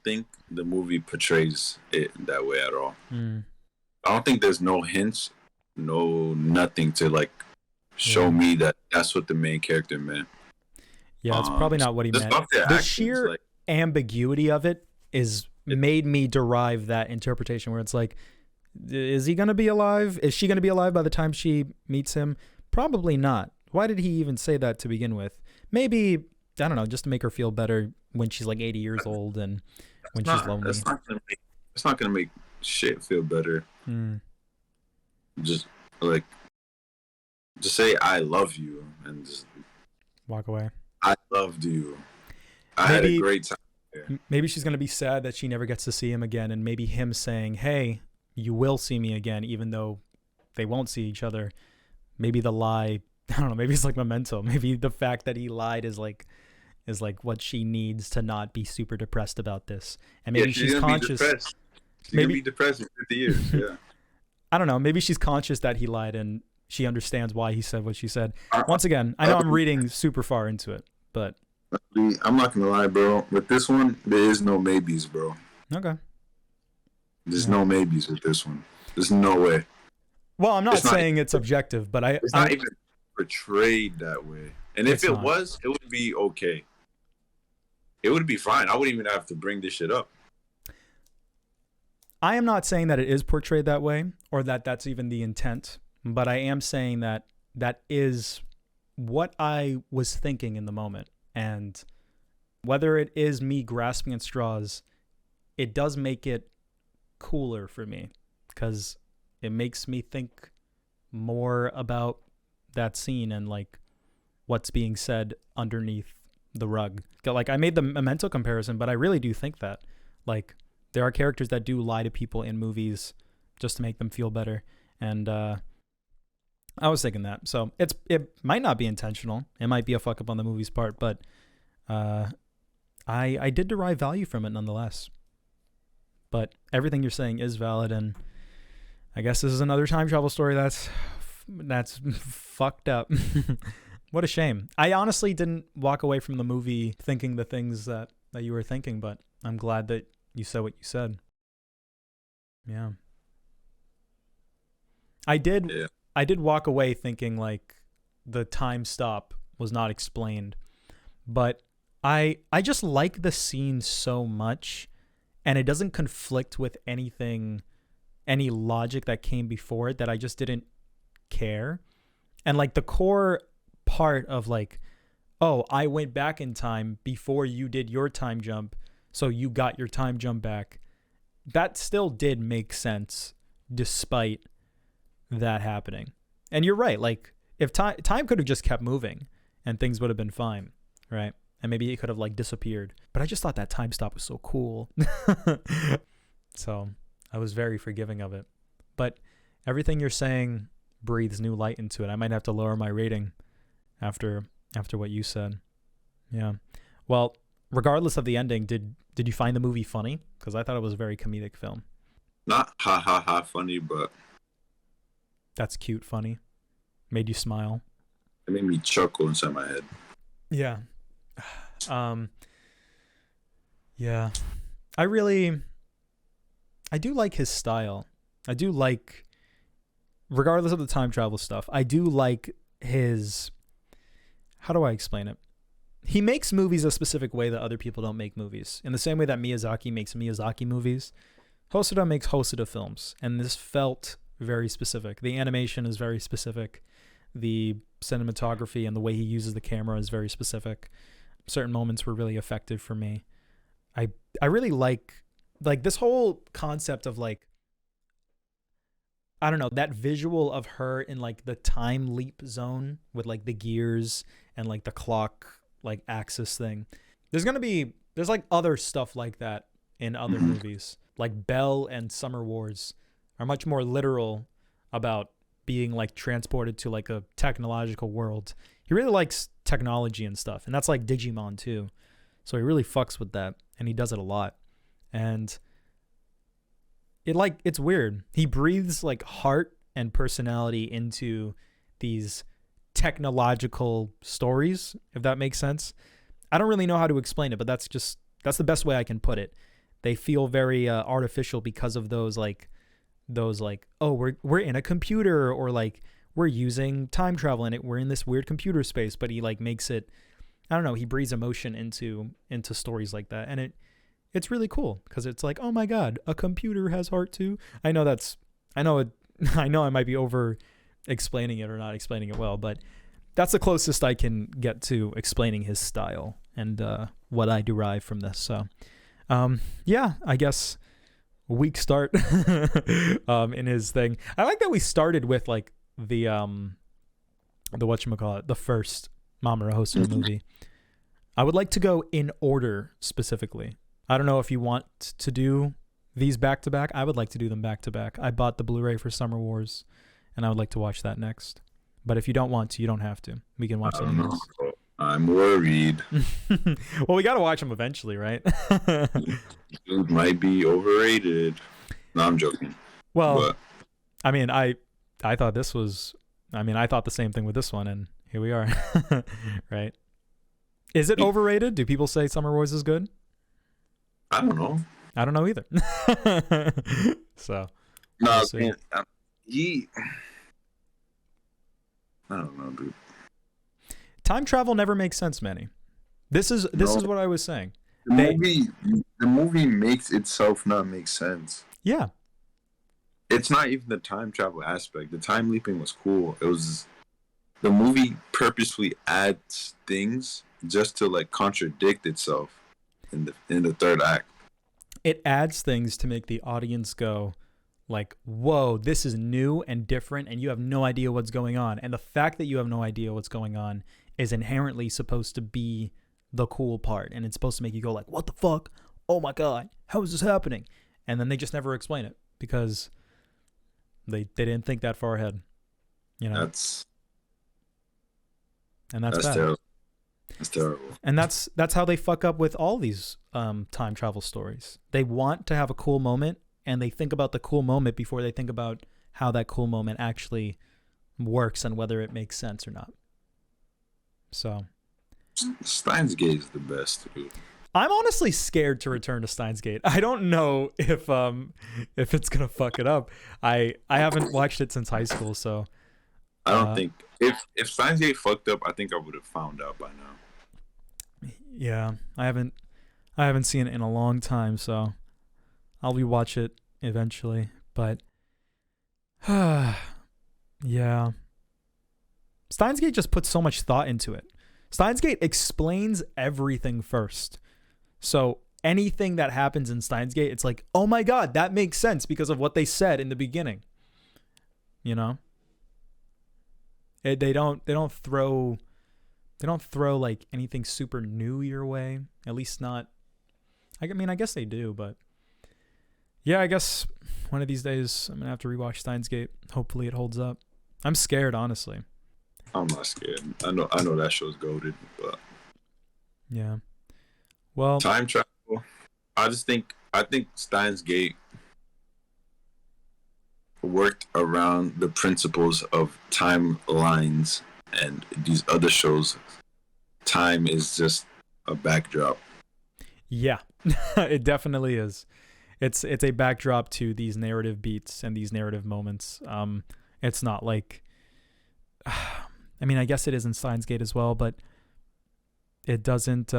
think the movie portrays it that way at all. I don't think there's no hints, nothing to like show me that that's what the main character meant. Yeah, it's probably not what he meant. The sheer ambiguity of it made me derive that interpretation where it's like, is he going to be alive? Is she going to be alive by the time she meets him? Probably not. Why did he even say that to begin with? Maybe I don't know, just to make her feel better when she's like 80 years old and when she's lonely. It's not gonna make shit feel better. Just like, just say I love you and just walk away. I loved you. I had a great time there. Maybe she's gonna be sad that she never gets to see him again, and maybe him saying, "Hey, you will see me again," even though they won't see each other. Maybe the lie, I don't know, maybe it's like Memento. Maybe the fact that he lied is like what she needs to not be super depressed about this. And maybe she's conscious. She's gonna be depressed in 50 years. Yeah. I don't know. Maybe she's conscious that he lied and she understands why he said what she said. Once again, I know I'm reading super far into it, but I'm not gonna lie, bro. With this one, there is no maybes, bro. Okay. There's no maybes with this one. There's no way. Well, I'm not saying it's objective, but it's not even portrayed that way. And if it was, it would be okay. It would be fine. I wouldn't even have to bring this shit up. I am not saying that it is portrayed that way or that that's even the intent, but I am saying that that is what I was thinking in the moment. And whether it is me grasping at straws, it does make it cooler for me because it makes me think more about that scene and like what's being said underneath the rug. Like I made the Memento comparison, but I really do think that like there are characters that do lie to people in movies just to make them feel better. And I was thinking that. So it might not be intentional. It might be a fuck up on the movie's part, but I did derive value from it nonetheless. But everything you're saying is valid, and I guess this is another time travel story that's fucked up. What a shame. I honestly didn't walk away from the movie thinking the things that you were thinking, but I'm glad that you said what you said. Yeah. I did walk away thinking like the time stop was not explained, but I just like the scene so much, and it doesn't conflict with anything, any logic that came before it, that I just didn't care. And like the core part of like, oh, I went back in time before you did your time jump, so you got your time jump back. That still did make sense despite that happening. And you're right. Like if time could have just kept moving and things would have been fine, right? And maybe it could have like disappeared. But I just thought that time stop was so cool. So I was very forgiving of it. But everything you're saying breathes new light into it. I might have to lower my rating after what you said. Yeah. Well, regardless of the ending, did you find the movie funny? Because I thought it was a very comedic film. Not ha ha ha funny, but that's cute funny. Made you smile. It made me chuckle inside my head. Yeah. Yeah. I do like his style. I do like, regardless of the time travel stuff, I do like his, how do I explain it? He makes movies a specific way that other people don't make movies. In the same way that Miyazaki makes Miyazaki movies, Hosoda makes Hosoda films. And this felt very specific. The animation is very specific. The cinematography and the way he uses the camera is very specific. Certain moments were really effective for me. I really like this whole concept of like, I don't know, that visual of her in like the time leap zone with like the gears and like the clock like axis thing. There's like other stuff like that in other movies. Like Belle and Summer Wars are much more literal about being like transported to like a technological world. He really likes technology and stuff, and that's like Digimon too. So he really fucks with that, and he does it a lot. And it's weird. He breathes like heart and personality into these technological stories, if that makes sense. I don't really know how to explain it, but that's the best way I can put it. They feel very artificial because of those oh, we're in a computer, or like we're using time travel in it. We're in this weird computer space, but he like makes it, I don't know, he breathes emotion into stories like that. And it's really cool because it's like, oh my God, a computer has heart too. I know I might be over explaining it or not explaining it well, but that's the closest I can get to explaining his style. and what I derive from this. So, yeah, I guess weak start in his thing. I like that we started with like the whatchamacallit, the first Mamoru Hosoda movie. I would like to go in order specifically. I don't know if you want to do these back to back. I would like to do them back to back. I bought the Blu-ray for Summer Wars, and I would like to watch that next. But if you don't want to, you don't have to. We can watch something else. I'm worried. Well, we got to watch them eventually, right? It might be overrated. No, I'm joking. Well, but I mean, I thought this was. I mean, I thought the same thing with this one, and here we are. Right? Is it overrated? Do people say Summer Wars is good? I don't know. I don't know either. So. No, man, I don't know, dude. Time travel never makes sense, Manny. This is what I was saying. The movie makes itself not make sense. Yeah. It's not even the time travel aspect. The time leaping was cool. It was the movie purposefully adds things just to like contradict itself in the third act. It adds things to make the audience go like, whoa, this is new and different, and you have no idea what's going on. And the fact that you have no idea what's going on is inherently supposed to be the cool part. And it's supposed to make you go like, what the fuck? Oh my God, how is this happening? And then they just never explain it because they didn't think that far ahead. You know? That's bad. Terrible. That's terrible. And that's how they fuck up with all these time travel stories. They want to have a cool moment, and they think about the cool moment before they think about how that cool moment actually works and whether it makes sense or not. So, Steins Gate is the best, dude. I'm honestly scared to return to Steins Gate. I don't know if it's gonna fuck it up. I haven't watched it since high school, so I don't think if Steins Gate fucked up, I think I would have found out by now. Yeah, I haven't seen it in a long time, so I'll rewatch it eventually. But yeah, Steins Gate just puts so much thought into it. Steins Gate explains everything first. So anything that happens in Steins Gate, it's like, oh my God, that makes sense because of what they said in the beginning. You know? They don't throw like anything super new your way. At least not. I mean, I guess they do, but yeah, I guess one of these days I'm gonna have to rewatch Steins Gate. Hopefully it holds up. I'm scared, honestly. I'm not scared. I know that show's goated, but yeah. Well, time travel. I think Steins Gate worked around the principles of timelines, and these other shows, time is just a backdrop. Yeah, it definitely is. It's a backdrop to these narrative beats and these narrative moments. It's not like, I mean, I guess it is in Steins Gate as well, but it doesn't.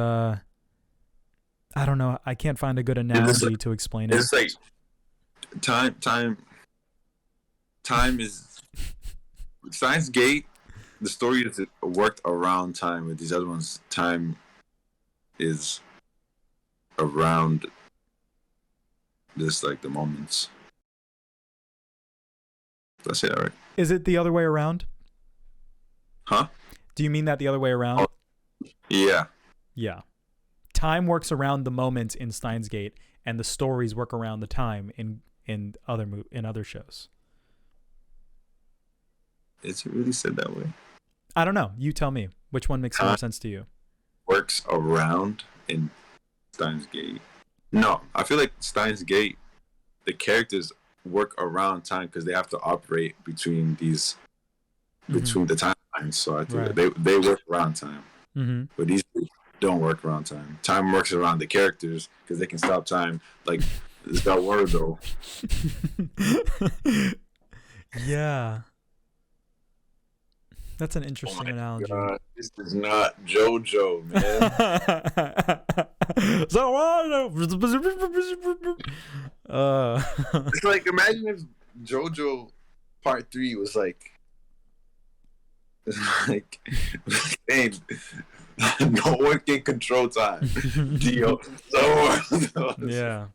I don't know. I can't find a good analogy to explain it. It's like time is Steins Gate. The story is worked around time. With these other ones, time is around just like the moments. Did I say that right? Is it the other way around? Huh? Do you mean that the other way around? Oh, yeah. Yeah. Time works around the moments in Steins Gate, and the stories work around the time in other shows. Is it really said that way? I don't know. You tell me. Which one makes more sense to you? Works around in Steins Gate. No, I feel like Steins Gate, the characters work around time because they have to operate between the timelines. So I think they work around time. Mm-hmm. But these don't work around time. Time works around the characters because they can stop time. Like, it's that word though. Yeah. That's an interesting analogy. God, this is not JoJo, man. It's like, imagine if JoJo Part 3 was like, hey, No one can control time. Dio. So, Yeah.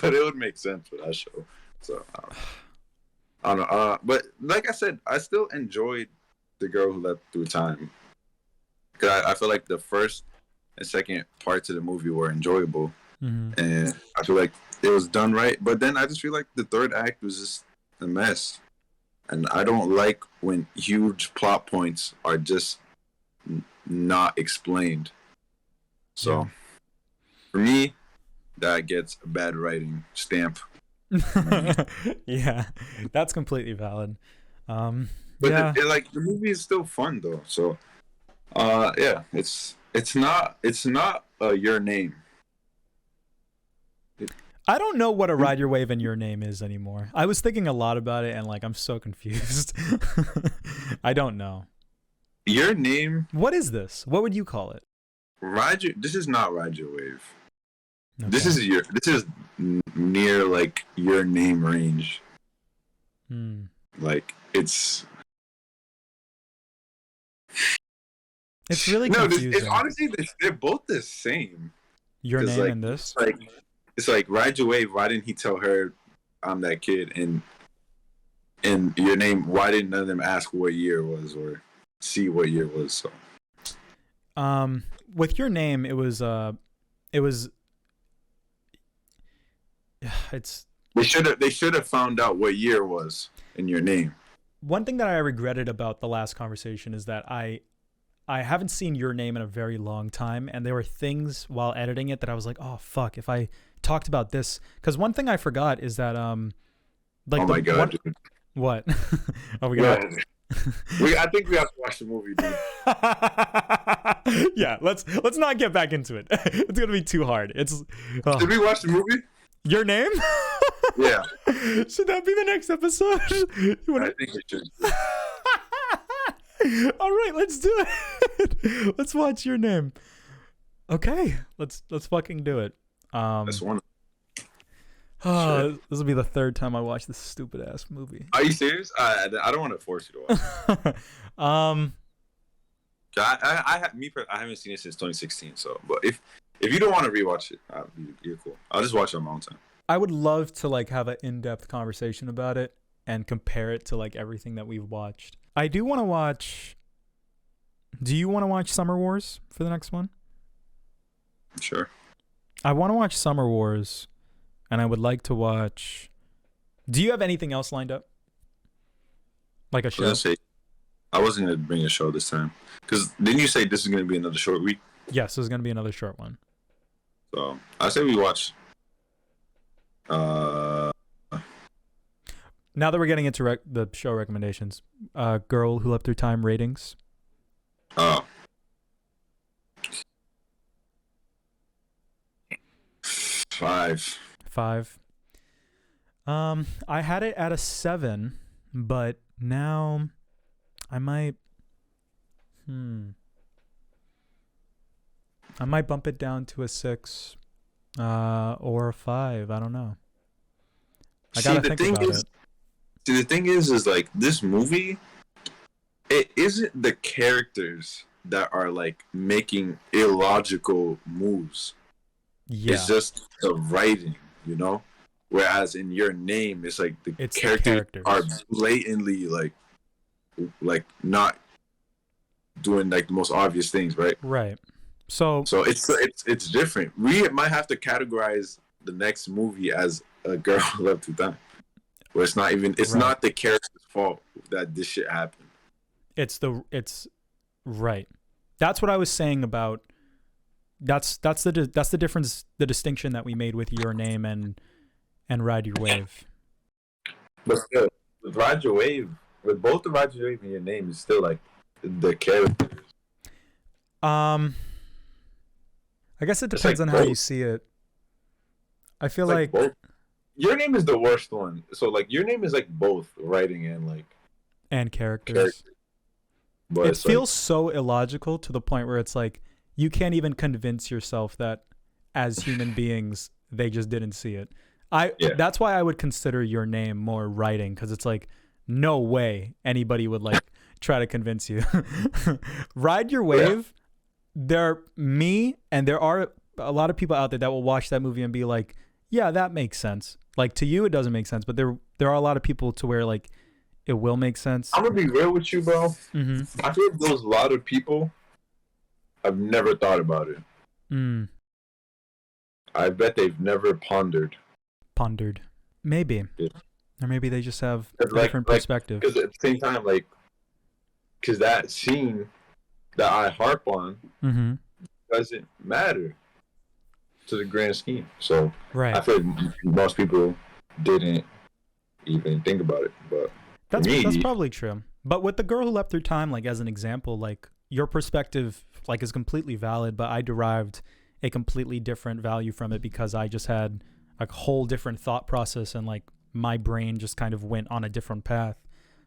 but it would make sense for that show. So I don't know. But like I said, I still enjoyed The Girl Who Leapt Through Time. Cause I feel like the first and second parts of the movie were enjoyable, and I feel like it was done right. But then I just feel like the third act was just a mess, and I don't like when huge plot points are just not explained. So for me, that gets a bad writing stamp. Yeah, that's completely valid. But yeah, like the movie is still fun though. So yeah, it's not Your Name. I don't know what a Ride Your Wave and Your Name is anymore. I was thinking a lot about it, and like I'm so confused. I don't know. Your Name. What is this? What would you call it? This is not Ride Your Wave. Okay. This is near like Your Name range. Like it's really confusing. It's honestly they're both the same. Your Name like, and this. It's like Ride Your Wave. Why didn't he tell her I'm that kid? And Your Name. Why didn't none of them ask what year it was or see what year it was? So. With Your Name, it was. It's. They should have found out what year it was in Your Name. One thing that I regretted about the last conversation is that I haven't seen Your Name in a very long time, and there were things while editing it that I was like, oh fuck, if I talked about this, because one thing I forgot is that like oh my god, what? Oh, we got. I think we have to watch the movie, dude. Yeah, let's not get back into it. It's gonna be too hard. Did we watch the movie? Your Name? Yeah. Should that be the next episode? I think it should. All right, let's do it. Let's watch Your Name. Okay, let's fucking do it. That's one. Sure. This will be the third time I watch this stupid ass movie. Are you serious? I don't want to force you to watch. I haven't seen it since 2016. So, but if you don't want to rewatch it, you're cool. I'll just watch it on my own time. I would love to like have an in-depth conversation about it and compare it to like everything that we've watched. I do want to watch. Do you want to watch Summer Wars for the next one? Sure. I want to watch Summer Wars, and I would like to watch. Do you have anything else lined up? Like a show? I wasn't going to bring a show this time. Because didn't you say this is going to be another short week? Yes, this is going to be another short one. So I say we watch. Now that we're getting into the show recommendations, Girl Who Leapt Through Time ratings. Oh. 5. 5. I had it at a 7, but now I might. I might bump it down to a 6, or a 5. I don't know. I gotta think about it. See, the thing is like this movie. It isn't the characters that are like making illogical moves. Yeah. It's just the writing, you know. Whereas in Your Name, it's like the characters are blatantly like not doing like the most obvious things, right? Right. So it's different. We might have to categorize the next movie as A Girl Who Leapt Through Time, where it's not the character's fault that this shit happened. It's right. That's what I was saying about. That's the difference, the distinction that we made with Your Name and Ride Your Wave. But still, with Ride Your Wave, with both the Ride Your Wave and Your Name, is still like the characters. I guess it depends on how you see it. I feel like Your Name is the worst one. So like Your Name is like both writing and characters. But it feels so illogical to the point where it's like you can't even convince yourself that as human beings they just didn't see it. That's why I would consider Your Name more writing, because it's like no way anybody would like try to convince you. Ride Your Wave, there are a lot of people out there that will watch that movie and be like, yeah, that makes sense. Like, to you, it doesn't make sense, but there are a lot of people to where, like, it will make sense. I'm gonna be real with you, bro. Mm-hmm. I feel there's a lot of people I've never thought about it. I bet they've never pondered. Maybe. Yeah. Or maybe they just have a different perspective. Because at the same time, like, because that scene that I harp on doesn't matter to the grand scheme. So right. I feel like most people didn't even think about it. But that's probably true. But with the girl who leapt through time, like, as an example, like, your perspective, like, is completely valid, but I derived a completely different value from it because I just had a whole different thought process, and, like, my brain just kind of went on a different path.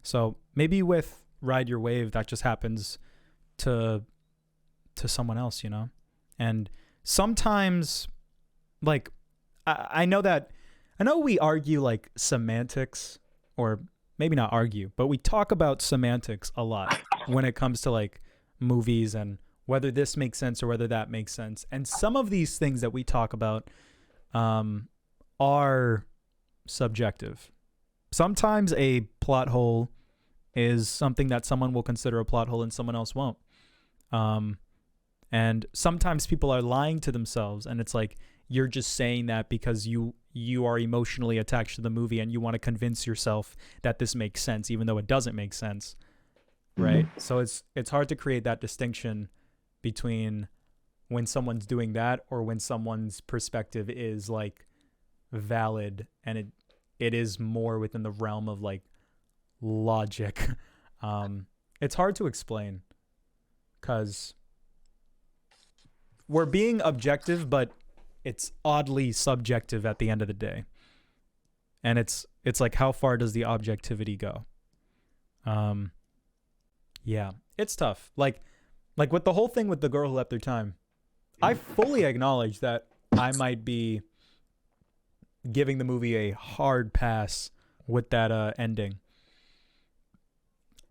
So maybe with Ride Your Wave, that just happens to someone else, you know? And sometimes, like, I know we argue, like, semantics, or maybe not argue, but we talk about semantics a lot when it comes to, like, movies and whether this makes sense or whether that makes sense. And some of these things that we talk about are subjective. Sometimes a plot hole is something that someone will consider a plot hole and someone else won't. And sometimes people are lying to themselves, and it's like, you're just saying that because you are emotionally attached to the movie and you want to convince yourself that this makes sense, even though it doesn't make sense. Right? So it's hard to create that distinction between when someone's doing that or when someone's perspective is, like, valid and it is more within the realm of, like, logic. It's hard to explain because we're being objective, but it's oddly subjective at the end of the day. And it's like, how far does the objectivity go? Yeah, it's tough. Like with the whole thing with the girl who leapt through time, I fully acknowledge that I might be giving the movie a hard pass with that ending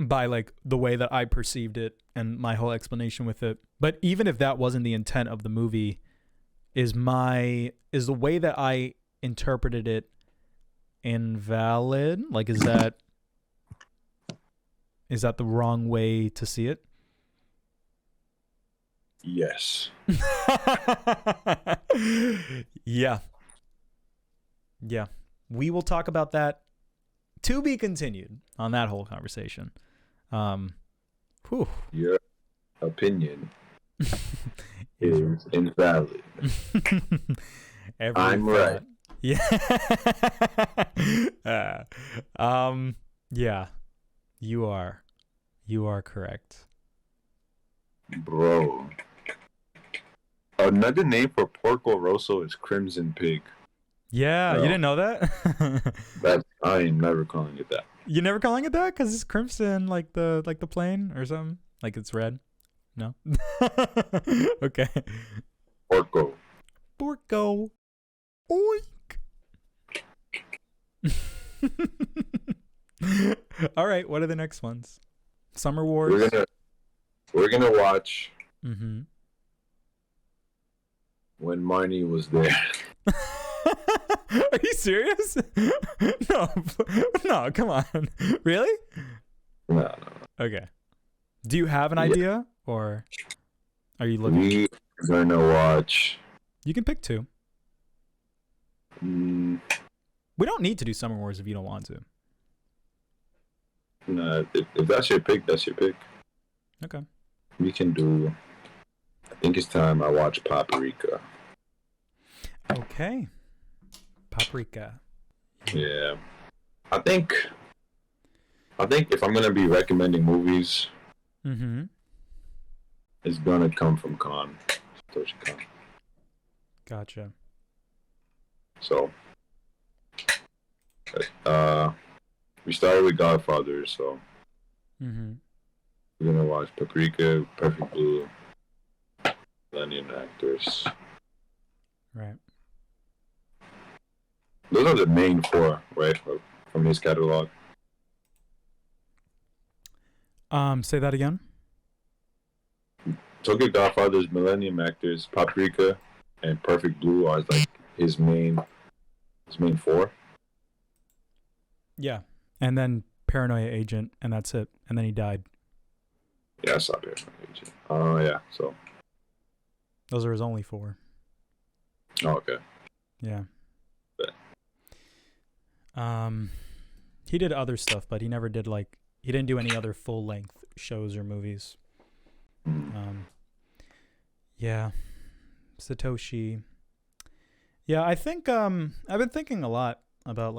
by, like, the way that I perceived it and my whole explanation with it. But even if that wasn't the intent of the movie, is the way that I interpreted it invalid? Like, is that the wrong way to see it? Yes. Yeah. We will talk about that, to be continued, on that whole conversation. Your opinion is invalid. I'm right. Yeah. Yeah. You are correct. Bro. Another name for Porco Rosso is Crimson Pig. Yeah, you didn't know that? I am never calling it that. You never calling it that? Because it's crimson, like the plane or something? Like it's red? No? Okay. Porco. Oink. All right, what are the next ones? Summer Wars? We're gonna watch Mm-hmm. When Marnie Was There. Are you serious? No, come on. Really? No. Okay. Do you have an idea, or are you looking? We're gonna watch. You can pick two. We don't need to do Summer Wars if you don't want to. No, if that's your pick, that's your pick. Okay. We can do. I think it's time I watch Paprika. Okay. Paprika. Yeah. I think if I'm gonna be recommending movies, it's gonna come from Khan. Satoshi Kon. Gotcha. So, we started with Godfather, so we're gonna watch Paprika, Perfect Blue, Lennon Actors. Right. Those are the main four, right, from his catalog. Say that again. Tokyo Godfather's Millennium Actors, Paprika, and Perfect Blue are like his main four. Yeah, and then Paranoia Agent, and that's it. And then he died. Yeah, I saw Paranoia Agent. Oh yeah, so those are his only four. Oh, okay. Yeah. But. He did other stuff, but he never did he didn't do any other full length shows or movies. Yeah. Satoshi. Yeah, I think I've been thinking a lot about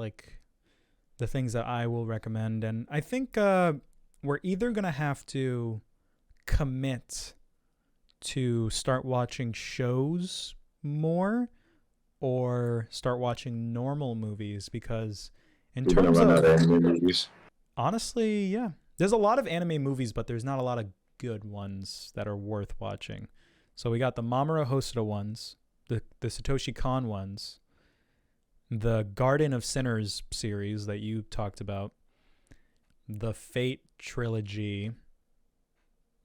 the things that I will recommend, and I think we're either gonna have to commit to start watching shows more or start watching normal movies, because in We're terms gonna run of out of anime movies. Honestly, yeah. There's a lot of anime movies, but there's not a lot of good ones that are worth watching. So we got the Mamoru Hosoda ones, the Satoshi Kon ones, the Garden of Sinners series that you talked about, the Fate trilogy,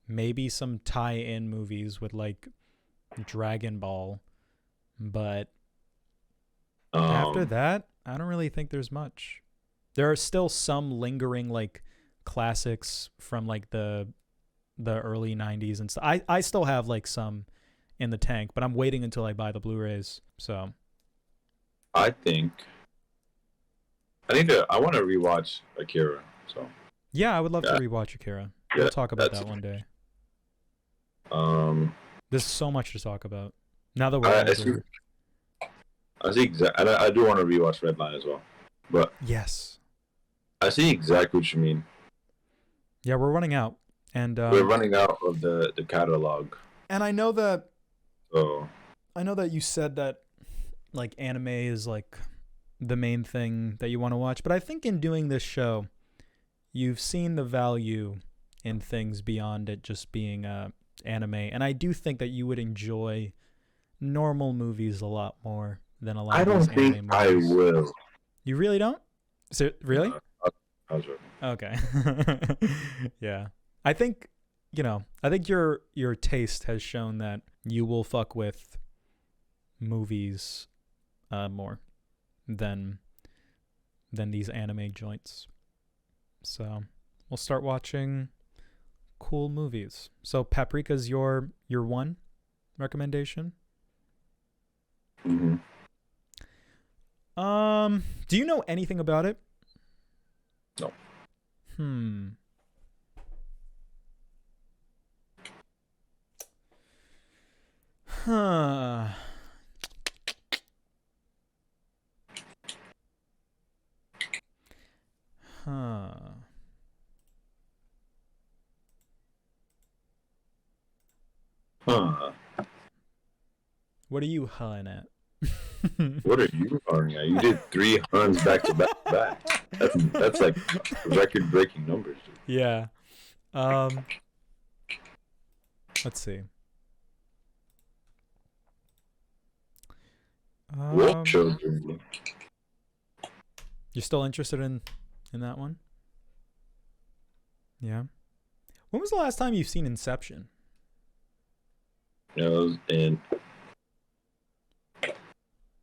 maybe some tie-in movies with Dragon Ball, but after that, I don't really think there's much. There are still some lingering classics from the early 90s and stuff. I still have some in the tank, but I'm waiting until I buy the Blu-rays. So I think I want to rewatch Akira. So yeah, I would love to rewatch Akira. We'll talk about that one day. There's so much to talk about now that we're older. I do want to rewatch Redline as well, but yes, I see exactly what you mean. Yeah, we're running out, and we're running out of the catalog. And I know that. So I know that you said that anime is the main thing that you want to watch, but I think in doing this show, you've seen the value in things beyond it just being anime, and I do think that you would enjoy normal movies a lot more than a lot of these anime movies. I don't think I will. You really don't? So, really? I was joking. Okay. Yeah. I think your taste has shown that you will fuck with movies more than these anime joints. So we'll start watching cool movies. So Paprika's your one recommendation? Mm-hmm. Do you know anything about it? No. Huh. What are you hunting at? What are you hunting at? You did 3 huns back to back. That's like record-breaking numbers. Dude. Yeah. Let's see. Wolf Children. You're still interested in that one? Yeah. When was the last time you've seen Inception? It was in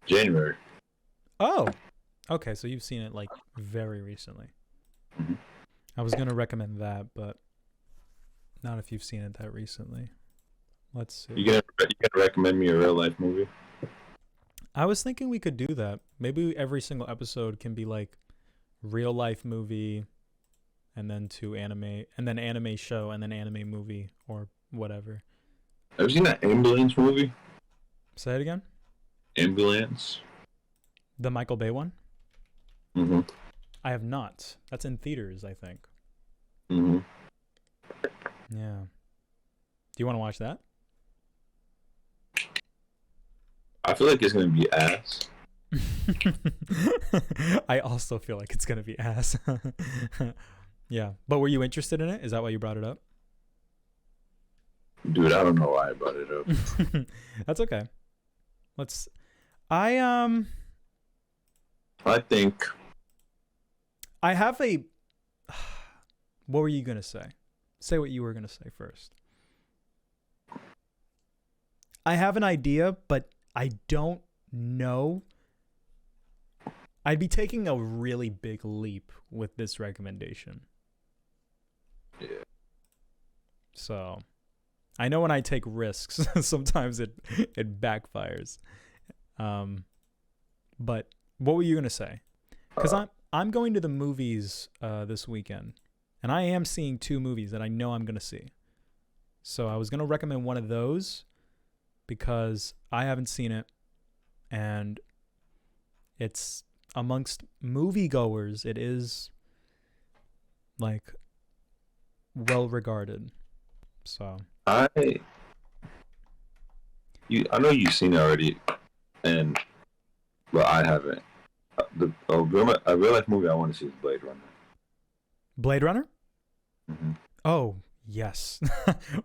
January. Oh. Okay, so you've seen it very recently. Mm-hmm. I was gonna recommend that, but not if you've seen it that recently. Let's see. You gonna recommend me a real life movie? I was thinking we could do that. Maybe every single episode can be real life movie, and then anime, and then anime show, and then anime movie, or whatever. Have you seen that Ambulance movie? Say it again. Ambulance. The Michael Bay one? Mm-hmm. I have not. That's in theaters, I think. Mm-hmm. Yeah. Do you want to watch that? I feel like it's gonna be ass. I also feel like it's gonna be ass. Yeah. But were you interested in it? Is that why you brought it up? Dude, I don't know why I brought it up. That's okay. I think I have a. What were you gonna say? Say what you were gonna say first. I have an idea, but I don't know. I'd be taking a really big leap with this recommendation. Yeah. So, I know when I take risks, sometimes it backfires. But what were you gonna say? Because I'm going to the movies this weekend, and I am seeing 2 movies that I know I'm gonna see. So I was gonna recommend one of those because I haven't seen it, and it's amongst moviegoers. It is like well regarded. So I know you've seen it already, but I haven't. A real life movie I want to see is Blade Runner. Blade Runner? Mm-hmm. Oh, yes.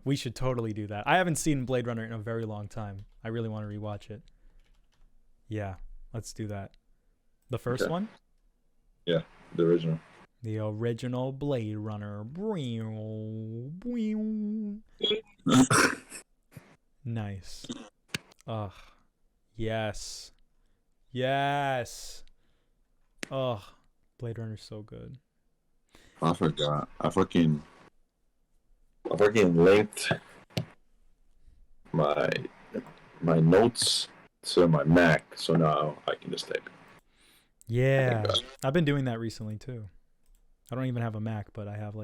We should totally do that. I haven't seen Blade Runner in a very long time. I really want to rewatch it. Yeah, let's do that. The first one? Yeah, the original. The original Blade Runner. Nice. Ugh. Yes. Yes. Ugh. Blade Runner's so good. I forgot. I fucking linked my notes to my Mac, so now I can just type it. Yeah. I've been doing that recently too. I don't even have a Mac, but I have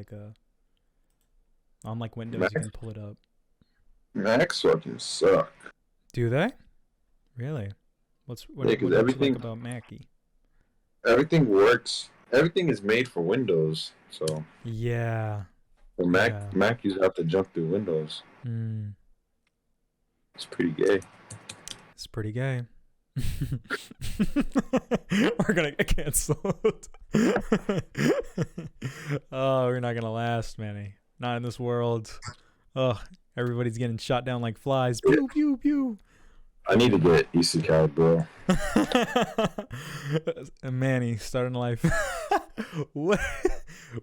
on like Windows, you can pull it up. Macs fucking suck. Do they? Really? What do you like about Mackie? Everything works. Everything is made for Windows, so yeah. For Mac, you have to jump through Windows. It's pretty gay. It's pretty gay. We're gonna get canceled. Oh, we're not gonna last, Manny. Not in this world. Oh, everybody's getting shot down like flies. Pew pew pew. I need to get Isekai, bro. Manny, starting life. What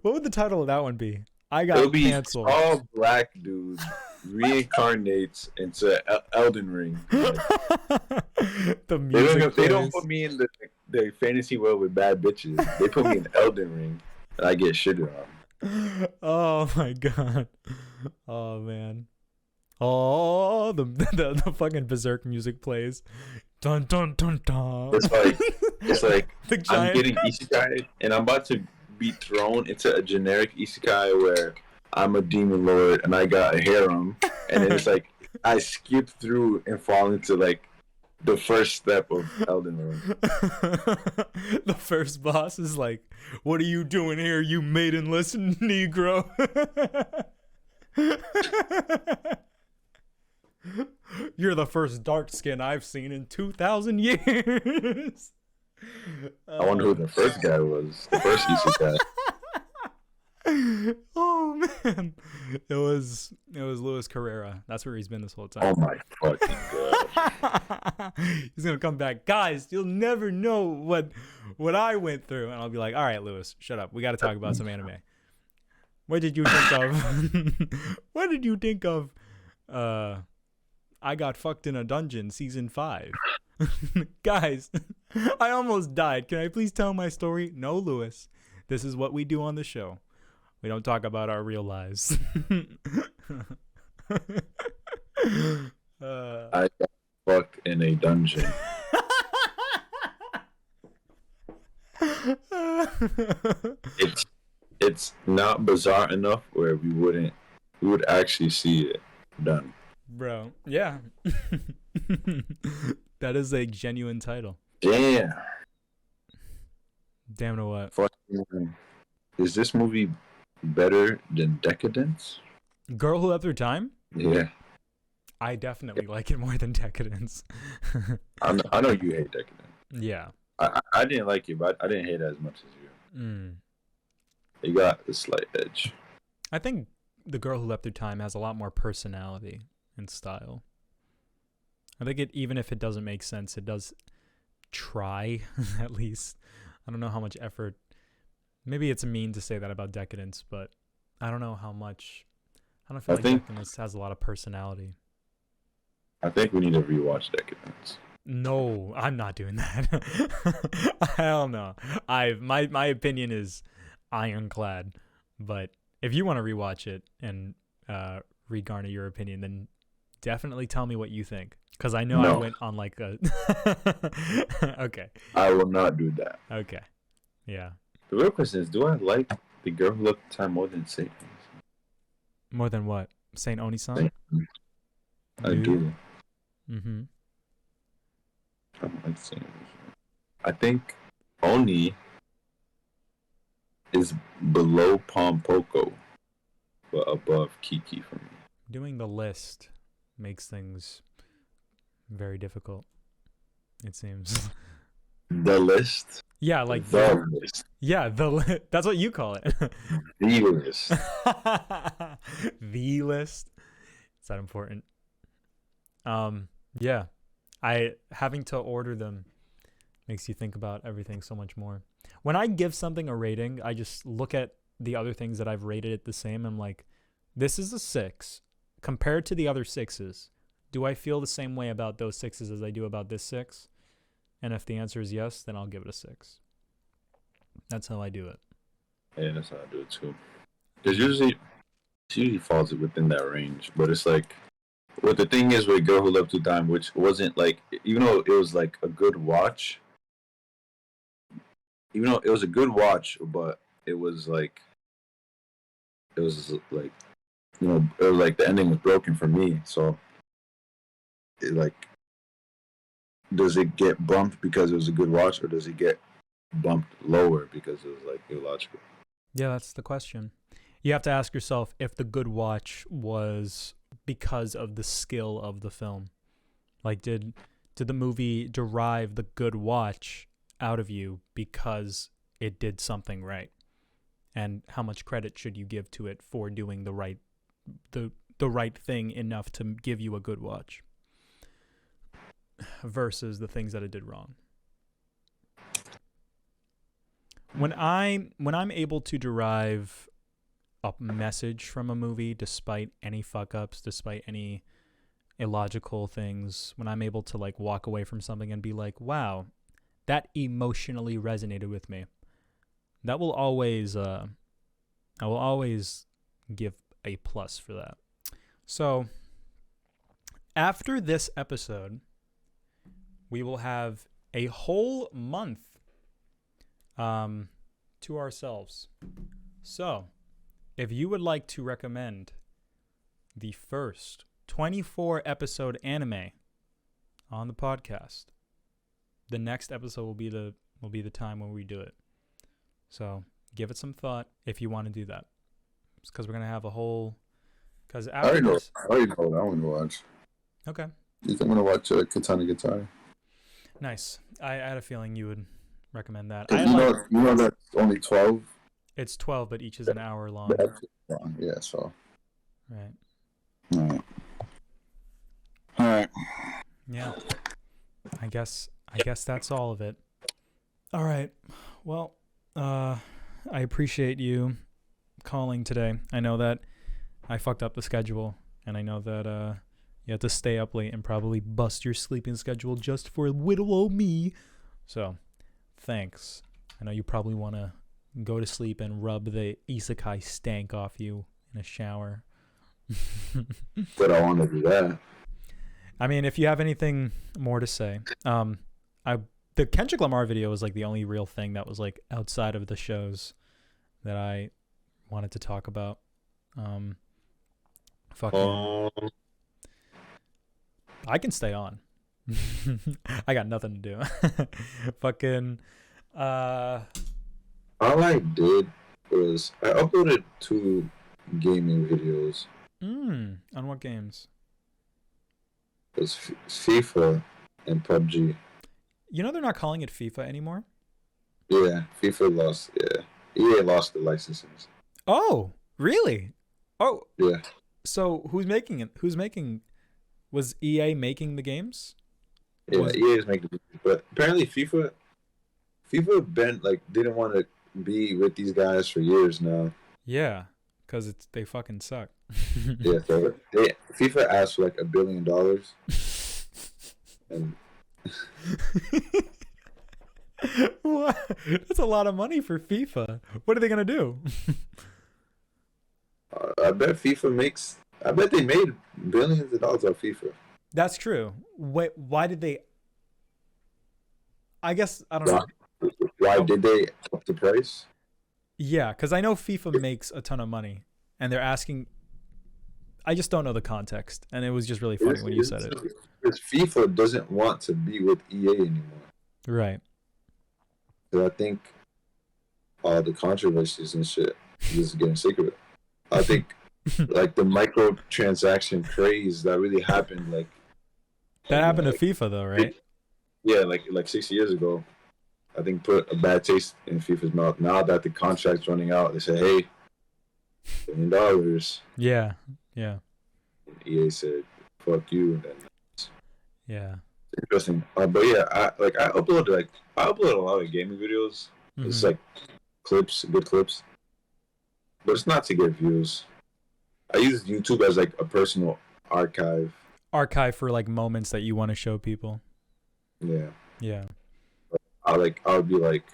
would the title of that one be? I got canceled. All black dudes reincarnates into Elden Ring. The music they don't put me in the fantasy world with bad bitches. They put me in Elden Ring, and I get shitted on. Oh my god. Oh man. Oh, the fucking berserk music plays. Dun dun dun dun. It's like I'm getting isekai, and I'm about to be thrown into a generic isekai where I'm a demon lord and I got a harem, and then it's like I skip through and fall into like the first step of Elden Ring. The first boss is like, "What are you doing here, you maidenless Negro?" You're the first dark skin I've seen in 2,000 years. I wonder who the first guy was. The first isekai. Oh man, it was Luis Carrera. That's where he's been this whole time. Oh my fucking god. He's gonna come back, guys. You'll never know what I went through, and I'll be like, all right, Luis, shut up. We got to talk about some anime. What did you think of? What did you think of? I got fucked in a dungeon, season 5. Guys, I almost died. Can I please tell my story? No, Luis. This is what we do on the show. We don't talk about our real lives. I got fucked in a dungeon. It's not bizarre enough where we would actually see it done. Bro, yeah. That is a genuine title. Damn to what? Fucking, is this movie better than Deca-dence? Girl Who Left Her Time? Yeah. I definitely like it more than Deca-dence. I know you hate Deca-dence. Yeah. I didn't like it, but I didn't hate it as much as you. You got a slight edge. I think The Girl Who Left Her Time has a lot more personality and style. I think even if it doesn't make sense, it does try, at least. I don't know how much effort. Maybe it's mean to say that about Deca-dence, but I don't know how much. I don't feel like Deca-dence has a lot of personality. I think we need to rewatch Deca-dence. No, I'm not doing that. Hell no. My opinion is ironclad, but if you want to rewatch it and regarner your opinion, then definitely tell me what you think, because I know I went on like a. Okay. I will not do that. Okay. Yeah. The real question is, do I like The Girl Who Looked Time more than Saint? More than what? Saint Oniisan? I do. Mm-hmm. I don't like Saint Oniisan. I think Oni is below Pompoko, but above Kiki for me. Doing the list makes things very difficult, it seems. The list? Yeah, like the list. Yeah, that's what you call it. The list. The list. Is that important? Yeah. Having to order them makes you think about everything so much more. When I give something a rating, I just look at the other things that I've rated it the same. I'm like, this is a 6 compared to the other 6s. Do I feel the same way about those 6s as I do about this 6? And if the answer is yes, then I'll give it a 6. That's how I do it. Yeah, that's how I do it too. Because it usually falls within that range. But it's like, what the thing is with Girl Who Loved to Time, which wasn't like, even though it was like a good watch, but it was like, you know, it was like the ending was broken for me. So, it like, does it get bumped because it was a good watch, or does it get bumped lower because it was like illogical? Yeah, that's the question. You have to ask yourself if the good watch was because of the skill of the film. Like, did the movie derive the good watch out of you because it did something right? And how much credit should you give to it for doing the right thing enough to give you a good watch versus the things that it did wrong? When I'm able to derive a message from a movie despite any fuck ups, despite any illogical things, when I'm able to like walk away from something and be like, wow, that emotionally resonated with me, that will always I will always give a plus for that. So after this episode, we will have a whole month to ourselves. So if you would like to recommend the first 24 episode anime on the podcast, the next episode will be the time when we do it. So give it some thought if you want to do that. It's because we're gonna have a whole. Because I already know what I want to watch. Okay. I'm gonna watch Katana Guitar. Nice. I had a feeling you would recommend that. You know that's only 12. It's 12, but each is an hour long. Yeah. So. Right. All right. Yeah. I guess that's all of it. All right. Well, I appreciate you calling today. I know that I fucked up the schedule, and I know that you had to stay up late and probably bust your sleeping schedule just for little old me. So, thanks. I know you probably want to go to sleep and rub the Isekai stank off you in a shower. But I want to do that. I mean, if you have anything more to say, the Kendrick Lamar video was like the only real thing that was like outside of the shows that I wanted to talk about. I can stay on. I got nothing to do. Fucking. All I did was I uploaded 2 gaming videos. On what games? It was FIFA and PUBG. You know they're not calling it FIFA anymore? Yeah, FIFA lost. Yeah, EA lost the licenses. Oh, really? Oh, yeah. So who's making it? Was EA making the games? Yeah, EA is making the games, but apparently FIFA didn't want to be with these guys for years now. Yeah, because they fucking suck. Yeah, so FIFA asked for like $1 billion, And What? That's a lot of money for FIFA. What are they gonna do? I bet FIFA makes. I bet they made billions of dollars off FIFA. That's true. Wait, why did they? I guess I don't know. Why did they up the price? Yeah, because I know FIFA makes a ton of money, and they're asking. I just don't know the context, and it was just really funny when you said it. Because FIFA doesn't want to be with EA anymore. Right. So I think all the controversies and shit is getting sick of it. I think like the microtransaction craze that really happened, like that happened to FIFA though, right? Yeah, like 6 years ago. I think put a bad taste in FIFA's mouth. Now that the contract's running out, they say, "Hey, $1 billion." Yeah, yeah. And EA said, "Fuck you." And then yeah, interesting. But yeah, I upload a lot of gaming videos. Mm-hmm. It's like clips, good clips, but it's not to get views. I use YouTube as like a personal archive. Archive for like moments that you want to show people. Yeah. Yeah. I'll be like,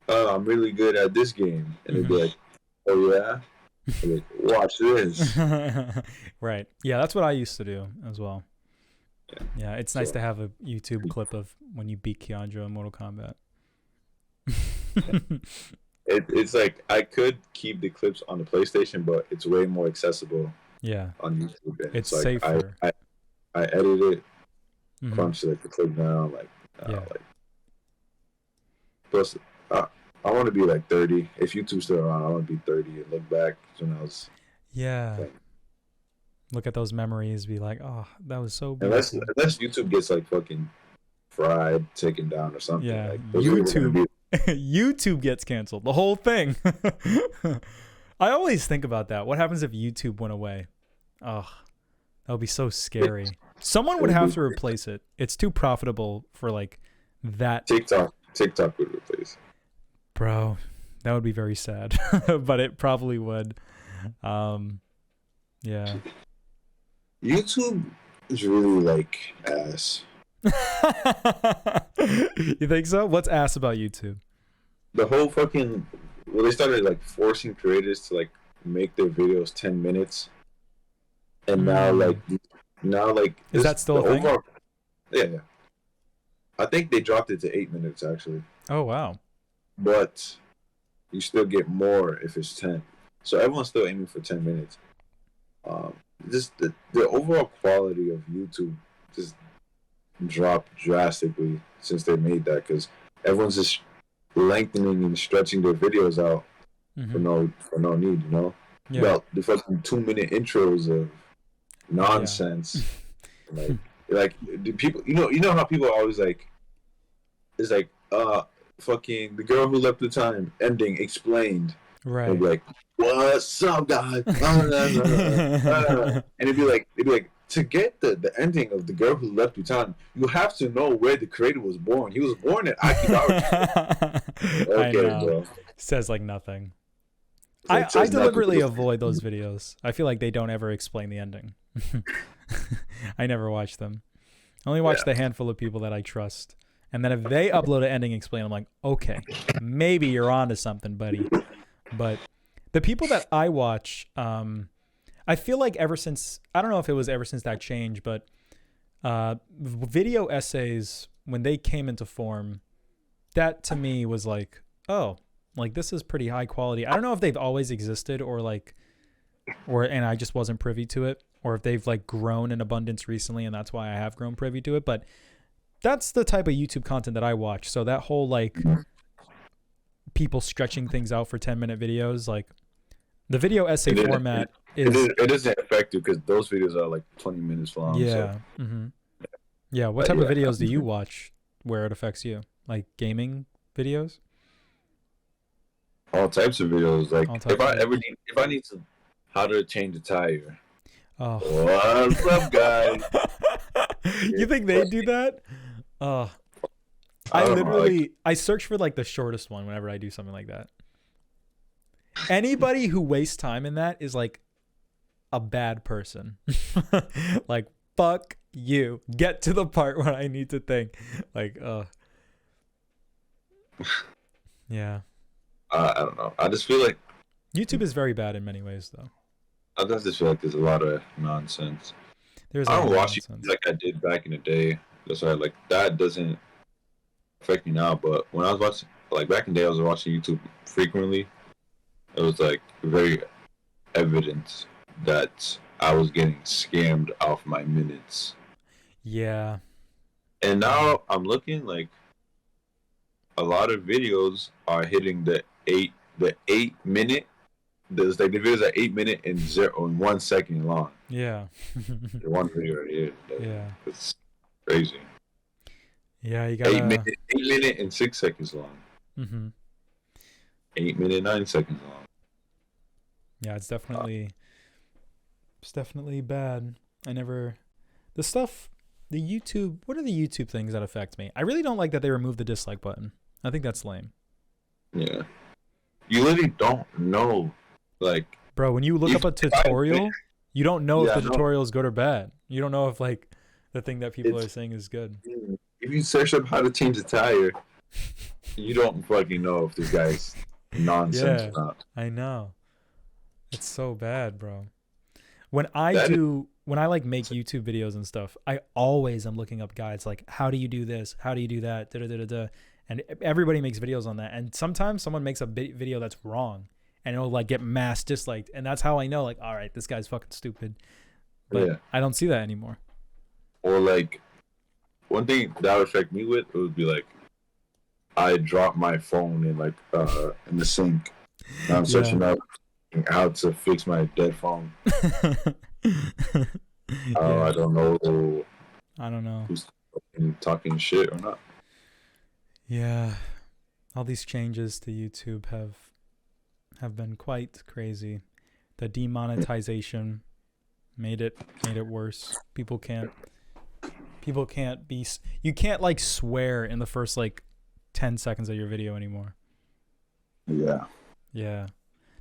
"Oh, I'm really good at this game," and they'd be like, "Oh yeah." Like, watch this. Right. Yeah, that's what I used to do as well. Yeah, it's nice to have a YouTube clip of when you beat Keandro in Mortal Kombat. It's like I could keep the clips on the PlayStation, but it's way more accessible. Yeah. On YouTube. And it's like safer. I edit it, crunch like the clip down, like. Plus, I want to be like 30. If YouTube's still around, I want to be 30 and look back when I was. Yeah. Look at those memories, be like, "Oh, that was so beautiful." Unless YouTube gets like fucking fried, taken down, or something. Yeah, like, YouTube gets canceled. The whole thing. I always think about that. What happens if YouTube went away? Oh, that would be so scary. Someone would have to replace it. It's too profitable for like that. TikTok would replace. Bro, that would be very sad, but it probably would. Yeah. YouTube is really like ass. You think so? What's ass about YouTube? The whole fucking they started like forcing creators to like make their videos 10 minutes, and now like is that still a thing? Yeah. I think they dropped it to 8 minutes actually. Oh wow! But you still get more if it's 10. So everyone's still aiming for 10 minutes. Just the overall quality of YouTube just dropped drastically since they made that, because everyone's just lengthening and stretching their videos out for no need, you know. Yeah. Well, the fucking 2-minute intros of nonsense, like the people, you know how people are always like, it's like fucking the girl who left the time ending explained. Right. They'd be like, "What's up, guys?" And it'd be like, to get the ending of the girl who left Bhutan, you have to know where the creator was born. He was born in Akihabara. I know. Bro. Says like nothing. I deliberately avoid those videos. I feel like they don't ever explain the ending. I never watch them. I only watch the handful of people that I trust. And then if they upload an ending explain, I'm like, okay, maybe you're onto something, buddy. But the people that I watch, I feel like ever since, I don't know if it was ever since that change, but video essays, when they came into form, that to me was like, oh, like this is pretty high quality. I don't know if they've always existed and I just wasn't privy to it, or if they've like grown in abundance recently and that's why I have grown privy to it. But that's the type of YouTube content that I watch. So that whole like people stretching things out for 10-minute videos, like the video essay format it isn't effective because those videos are like 20 minutes long. Yeah. So. Yeah. What type of videos do you watch where it affects you? Like gaming videos? All types of videos. Like if I need to, how to change a tire. Oh. What's up, guys? You think they do that? I search for like the shortest one whenever I do something like that. Anybody who wastes time in that is like a bad person. Like fuck you get to the part where I need to think. Like, yeah. I don't know. I just feel like YouTube is very bad in many ways, though. I just feel like there's a lot of nonsense. There's I a lot don't of watch nonsense. it like I did back in the day. That's why like that doesn't affect me now. But when I was watching, like back in the day, I was watching YouTube frequently. It was like very evident that I was getting scammed off my minutes. Yeah. And now I'm looking like a lot of videos are hitting the 8 minute. There's like the videos are 8 minute and 1 second long. Yeah. One video right here. Yeah. It's crazy. Yeah, you gotta 8 minute and 6 seconds long. Mm-hmm. 8 minute 9 seconds long. Yeah, it's definitely bad. The YouTube. What are the YouTube things that affect me? I really don't like that they removed the dislike button. I think that's lame. Yeah, you literally don't know. Like, bro, when you look up a tutorial, you don't know if the tutorial is good or bad. You don't know if like the thing that people are saying is good. If you search up how to change a tire, you don't fucking know if this guy's nonsense or not. I know. It's so bad, bro. When I like make YouTube videos and stuff, I always am looking up guides like how do you do this? How do you do that? And everybody makes videos on that. And sometimes someone makes a video that's wrong and it'll like get mass disliked. And that's how I know like, all right, this guy's fucking stupid. But I don't see that anymore. Or like one thing that would affect me with, it would be like I drop my phone in like in the sink. And I'm searching out how to fix my dead phone. I don't know. Who's talking shit or not. Yeah, all these changes to YouTube have been quite crazy. The demonetization made it worse. You can't like swear in the first like 10 seconds of your video anymore. Yeah.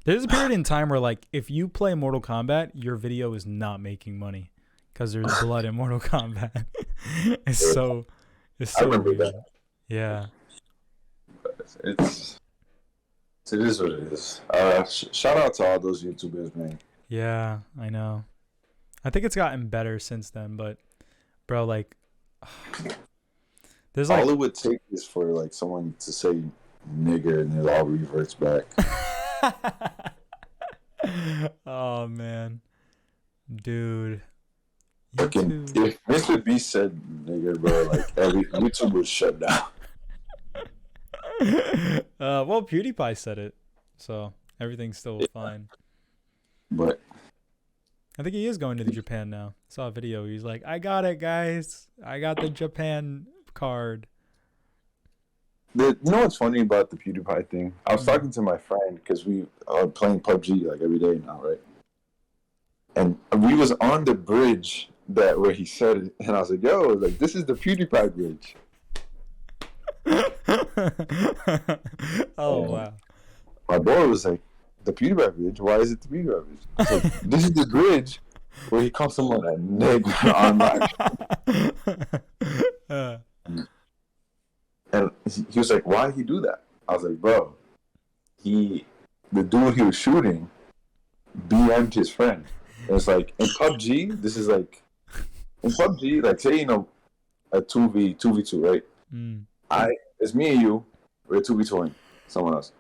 There's a period in time where like if you play Mortal Kombat, your video is not making money because there's blood in Mortal Kombat. It's so I remember weird. That. Yeah. It is what it is. Shout out to all those YouTubers, man. Yeah, I know. I think it's gotten better since then, but bro, like there's all it would take is for like someone to say nigger and it all reverts back. Oh man, dude. Fucking, if Mr. Beast said nigger, bro, like every YouTube was shut down. Well, PewDiePie said it, so everything's still fine. But I think he is going to Japan now. I saw a video. He's like, "I got it, guys. I got the Japan card." You know what's funny about the PewDiePie thing? I was talking to my friend because we are playing PUBG like every day now, right? And we was on the bridge where he said it, and I was like, "Yo, like this is the PewDiePie bridge." Oh wow! My boy was like, "The PewDiePie bridge? Why is it the PewDiePie bridge?" I was like, "This is the bridge where he calls someone a nigger online." And he was like, "Why did he do that?" I was like, "Bro, the dude he was shooting BM'd his friend." And it's like in PUBG, this is like in PUBG, like say a 2v2, right? It's me and you, we're 2v2ing someone else.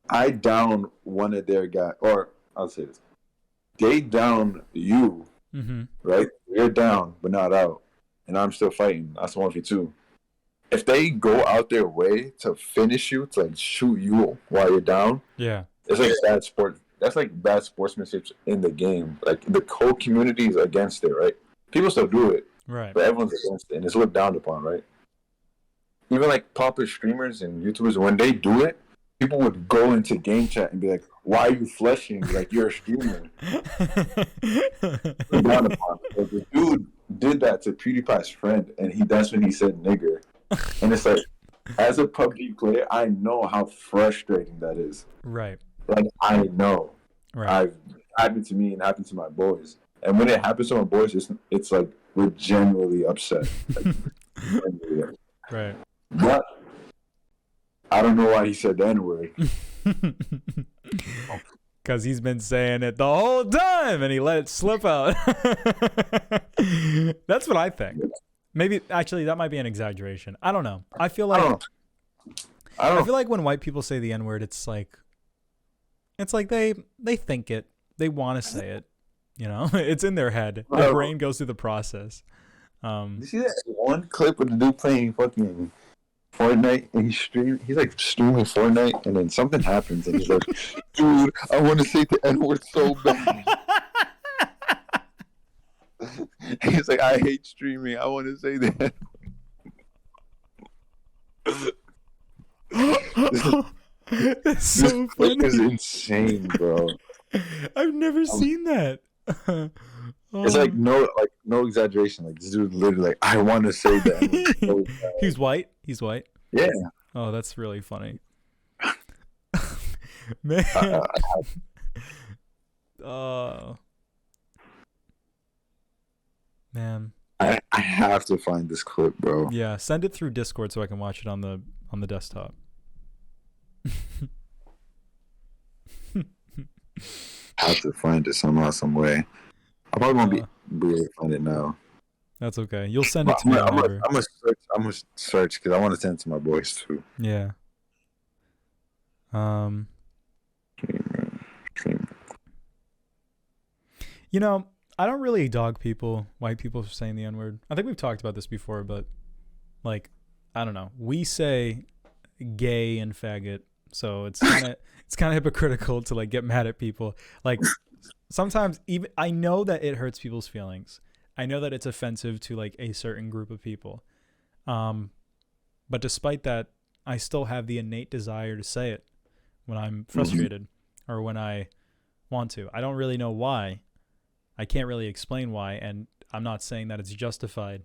I down one of their guys, or I'll say this. They down you, right? You're down, but not out. And I'm still fighting. That's 1v2. If they go out their way to finish you, to like shoot you while you're down, it's like bad sport. That's like bad sportsmanship in the game. Like the whole community is against it, right? People still do it, right? But everyone's against it, and it's looked down upon, right? Even like popular streamers and YouTubers, when they do it, people would go into game chat and be like, "Why are you fleshing? Like you're a streamer." Down upon. Like, the dude did that to PewDiePie's friend, and that's when he said nigger. And it's like, as a PUBG player, I know how frustrating that is. Right. Like I know. Right. It happened to me and happened to my boys. And when it happens to my boys, it's like were genuinely upset. Like, genuinely upset. Right. But I don't know why he said the N-word. Because he's been saying it the whole time and he let it slip out. That's what I think. Maybe, actually, that might be an exaggeration. I don't know. I feel like I feel like when white people say the N-word, it's like they think it. They want to say it. You know? It's in their head. Their brain goes through the process. You see that one clip of the dude playing fucking Fortnite, and he's like streaming Fortnite, and then something happens, and he's like, dude, I want to say the N-word so bad. He's like, I hate streaming, I want to say that. That's so funny. This is insane, bro. I've never seen that. It's like no exaggeration. Like this dude literally like, I want to say that. So He's white. He's white. Yeah. Oh, that's really funny. Man. Man. I have to find this clip, bro. Yeah, send it through Discord so I can watch it on the desktop. Have to find it somehow, some way. I'm probably gonna be able to find it now. That's okay. You'll send it to me. I'm gonna search because I want to send it to my boys too. Yeah. You know, I don't really dog white people for saying the N-word. I think we've talked about this before, but like, I don't know. We say gay and faggot, so it's kind of hypocritical to like get mad at people. Like sometimes even I know that it hurts people's feelings. I know that it's offensive to like a certain group of people. But despite that, I still have the innate desire to say it when I'm frustrated or when I want to. I don't really know why. I can't really explain why, and I'm not saying that it's justified,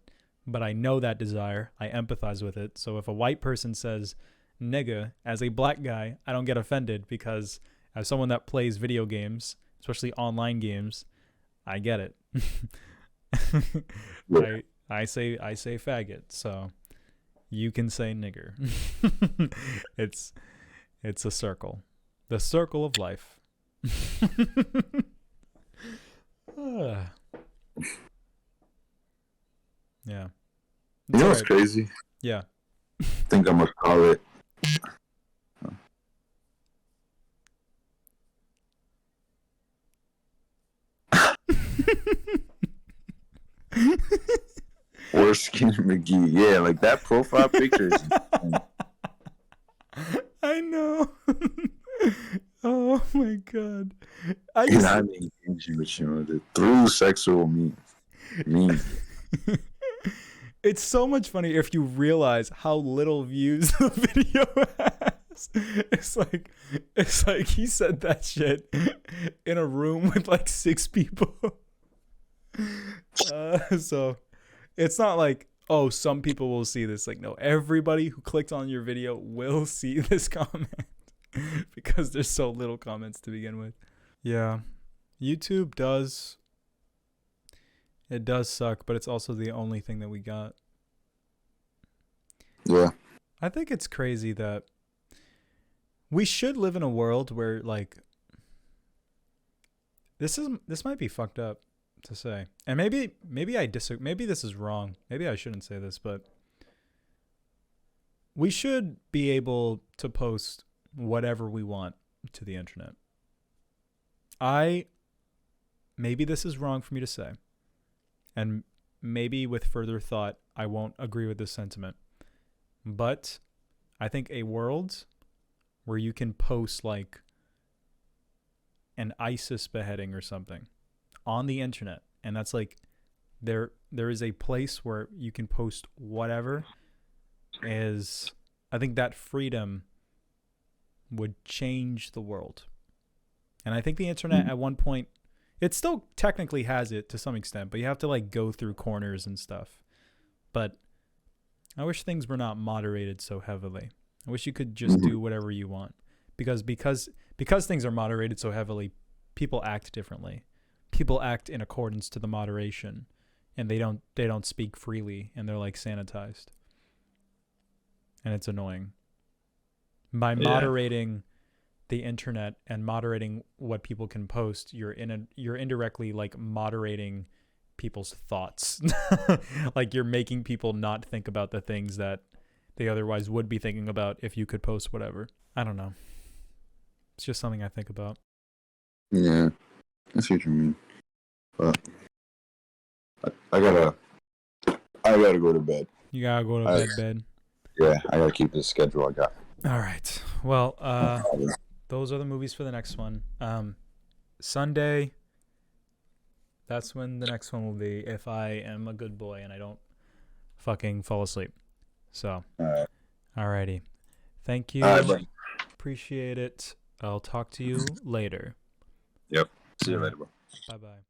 but I know that desire. I empathize with it. So if a white person says nigga, as a black guy, I don't get offended because as someone that plays video games, especially online games, I get it. I say faggot, so you can say nigger. It's a circle. The circle of life. Yeah. You know what's crazy? Yeah. I think I'm gonna call it. Foreskin McGee. Yeah, like that profile picture is I know. Oh my god. I'm engaging with you through sexual means. It's so much funny if you realize how little views the video has. It's like he said that shit in a room with like 6 people. So it's not like, oh, some people will see this. Like, no, everybody who clicked on your video will see this comment because there's so little comments to begin with. Yeah, YouTube does suck, but it's also the only thing that we got. Yeah. I think it's crazy that we should live in a world where like this might be fucked up to say. And maybe I disagree. Maybe this is wrong. Maybe I shouldn't say this, but we should be able to post whatever we want to the internet. Maybe this is wrong for me to say. And maybe with further thought, I won't agree with this sentiment. But I think a world where you can post like an ISIS beheading or something on the internet, and that's like there is a place where you can post whatever, is I think that freedom would change the world. And I think the internet at one point, it still technically has it to some extent, but you have to like go through corners and stuff. But I wish things were not moderated so heavily. I wish you could just do whatever you want, because things are moderated so heavily, people act differently. People act in accordance to the moderation, and they don't speak freely, and they're like sanitized, and it's annoying. By moderating the internet and moderating what people can post, you're indirectly like moderating people's thoughts. Like you're making people not think about the things that they otherwise would be thinking about if you could post whatever. I don't know. It's just something I think about. Yeah, I see what you mean. But I gotta go to bed. You gotta go to bed. Yeah, I gotta keep the schedule I got. All right. Well, those are the movies for the next one. Sunday, that's when the next one will be, if I am a good boy and I don't fucking fall asleep. So, alrighty. Thank you. Appreciate it. I'll talk to you later. Yep. See you later, bro. Bye-bye.